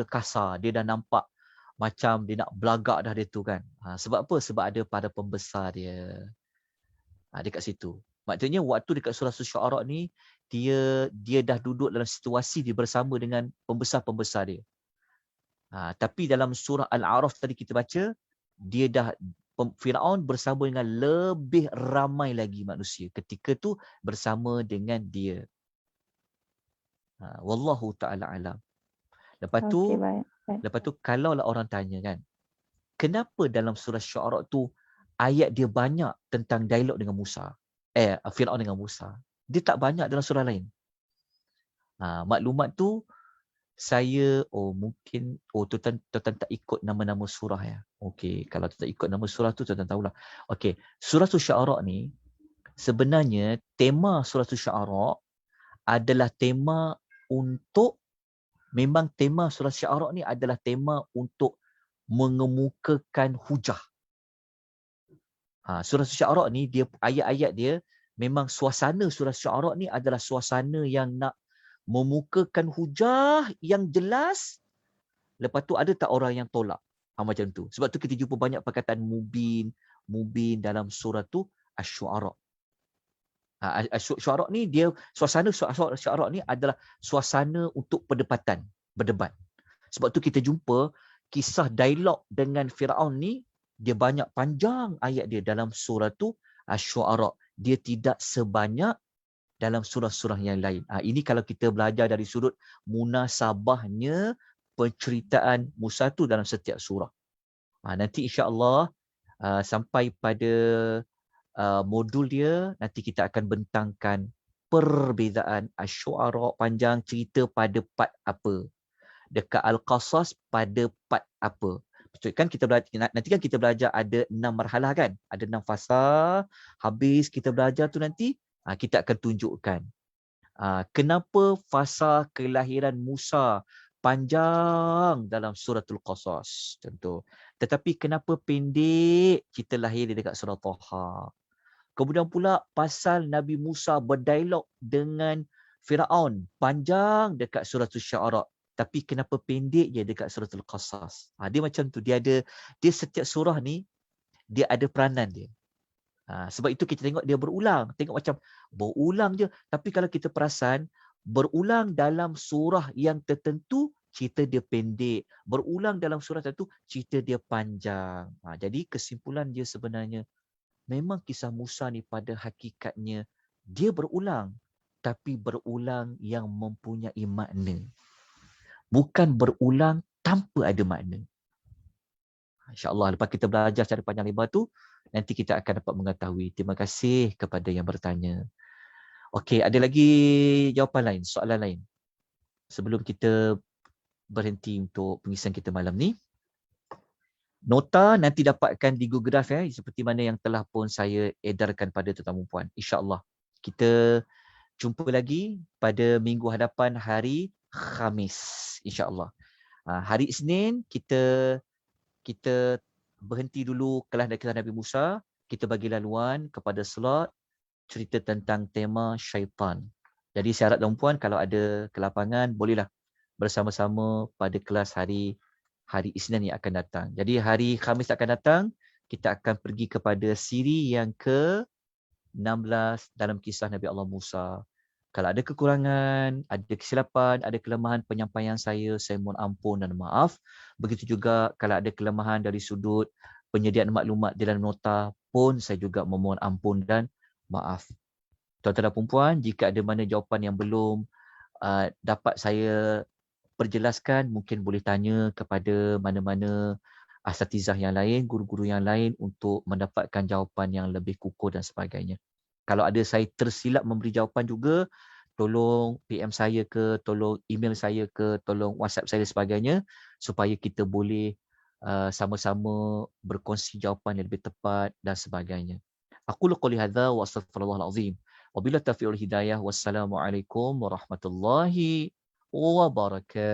kasar, dia dah nampak macam dia nak belagak dah dia tu kan. Sebab apa? Sebab ada para pembesar dia. Dekat situ. Maksudnya waktu dekat surah Asy-Syu'ara ni, dia dah duduk dalam situasi dia bersama dengan pembesar-pembesar dia. Tapi dalam surah Al-A'raf tadi kita baca, Firaun bersama dengan lebih ramai lagi manusia ketika tu bersama dengan dia. Wallahu ta'ala alam. Lepas tu kalaulah orang tanya kan, kenapa dalam surah Syu'ara tu ayat dia banyak tentang dialog dengan Musa? Firaun dengan Musa. Dia tak banyak dalam surah lain. Maklumat tu saya mungkin tuan tak ikut nama-nama surah ya. Okey, kalau tak ikut nama surah tu tuan tahulah. Okey, surah Asy-Syu'ara ni sebenarnya tema surah Asy-Syu'ara adalah tema untuk, memang tema surah Asy-Syu'ara ni adalah tema untuk mengemukakan hujah. Surah Asy-Syu'ara ni dia ayat-ayat dia memang suasana surah Asy-Syu'ara ni adalah suasana yang nak memukakan hujah yang jelas. Lepas tu ada tak orang yang tolak? Macam tu. Sebab tu kita jumpa banyak perkataan mubin dalam surah tu Asy-Syu'ara. Asy-Syu'ara ni dia suasana Asy-Syu'ara ni adalah suasana untuk berdebat. Sebab tu kita jumpa kisah dialog dengan Firaun ni, dia banyak panjang ayat dia dalam surah tu Asy-Syu'ara. Dia tidak sebanyak dalam surah-surah yang lain. Ini kalau kita belajar dari sudut munasabahnya penceritaan Musa tu dalam setiap surah. Nanti insya-Allah sampai pada modul dia, nanti kita akan bentangkan perbezaan Asy-Syu'ara panjang cerita pada part apa. Dekat Al-Qasas pada part apa. Betul kan kita belajar, nanti kan kita belajar ada 6 marhalah kan? Ada 6 fasa. Habis kita belajar tu nanti kita akan tunjukkan kenapa fasa kelahiran Musa panjang dalam suratul Qasas tentu. Tetapi kenapa pendek cerita lahir dia dekat surah Toha. Kemudian pula pasal Nabi Musa berdialog dengan Firaun panjang dekat suratul Syu'ara. Tapi kenapa pendek je dekat suratul Qasas. Dia macam tu. Dia setiap surah ni dia ada peranan dia. Sebab itu kita tengok dia berulang. Tengok macam berulang je. Tapi kalau kita perasan, berulang dalam surah yang tertentu, cerita dia pendek. Berulang dalam surah tertentu, cerita dia panjang. Jadi kesimpulan dia sebenarnya, memang kisah Musa ni pada hakikatnya, dia berulang. Tapi berulang yang mempunyai makna. Bukan berulang tanpa ada makna. InsyaAllah lepas kita belajar secara panjang lebar tu, nanti kita akan dapat mengetahui. Terima kasih kepada yang bertanya. Okey, ada lagi jawapan lain, soalan lain? Sebelum kita berhenti untuk pengisian kita malam ni. Nota nanti dapatkan di Google Drive seperti mana yang telah pun saya edarkan pada tetamu puan. InsyaAllah. Kita jumpa lagi pada minggu hadapan hari Khamis. InsyaAllah. Hari Isnin kita berhenti dulu kelas dari kisah Nabi Musa, kita bagi laluan kepada slot cerita tentang tema syaitan. Jadi saya harap tuan-puan kalau ada kelapangan bolehlah bersama-sama pada kelas hari Isnin yang akan datang. Jadi hari Khamis akan datang kita akan pergi kepada siri yang ke-16 dalam kisah Nabi Allah Musa. Kalau ada kekurangan, ada kesilapan, ada kelemahan penyampaian saya mohon ampun dan maaf. Begitu juga kalau ada kelemahan dari sudut penyediaan maklumat di dalam nota pun saya juga memohon ampun dan maaf. Tuan-tuan dan puan-puan, jika ada mana jawapan yang belum dapat saya perjelaskan, mungkin boleh tanya kepada mana-mana asatizah yang lain, guru-guru yang lain untuk mendapatkan jawapan yang lebih kukuh dan sebagainya. Kalau ada saya tersilap memberi jawapan juga, tolong PM saya ke, tolong email saya ke, tolong WhatsApp saya dan sebagainya supaya kita boleh sama-sama berkongsi jawapan yang lebih tepat dan sebagainya. Aku qouli hadza wa astaghfirullahal azim. Wabillahi taufiq wal hidayah. Wassalamualaikum warahmatullahi wabarakatuh.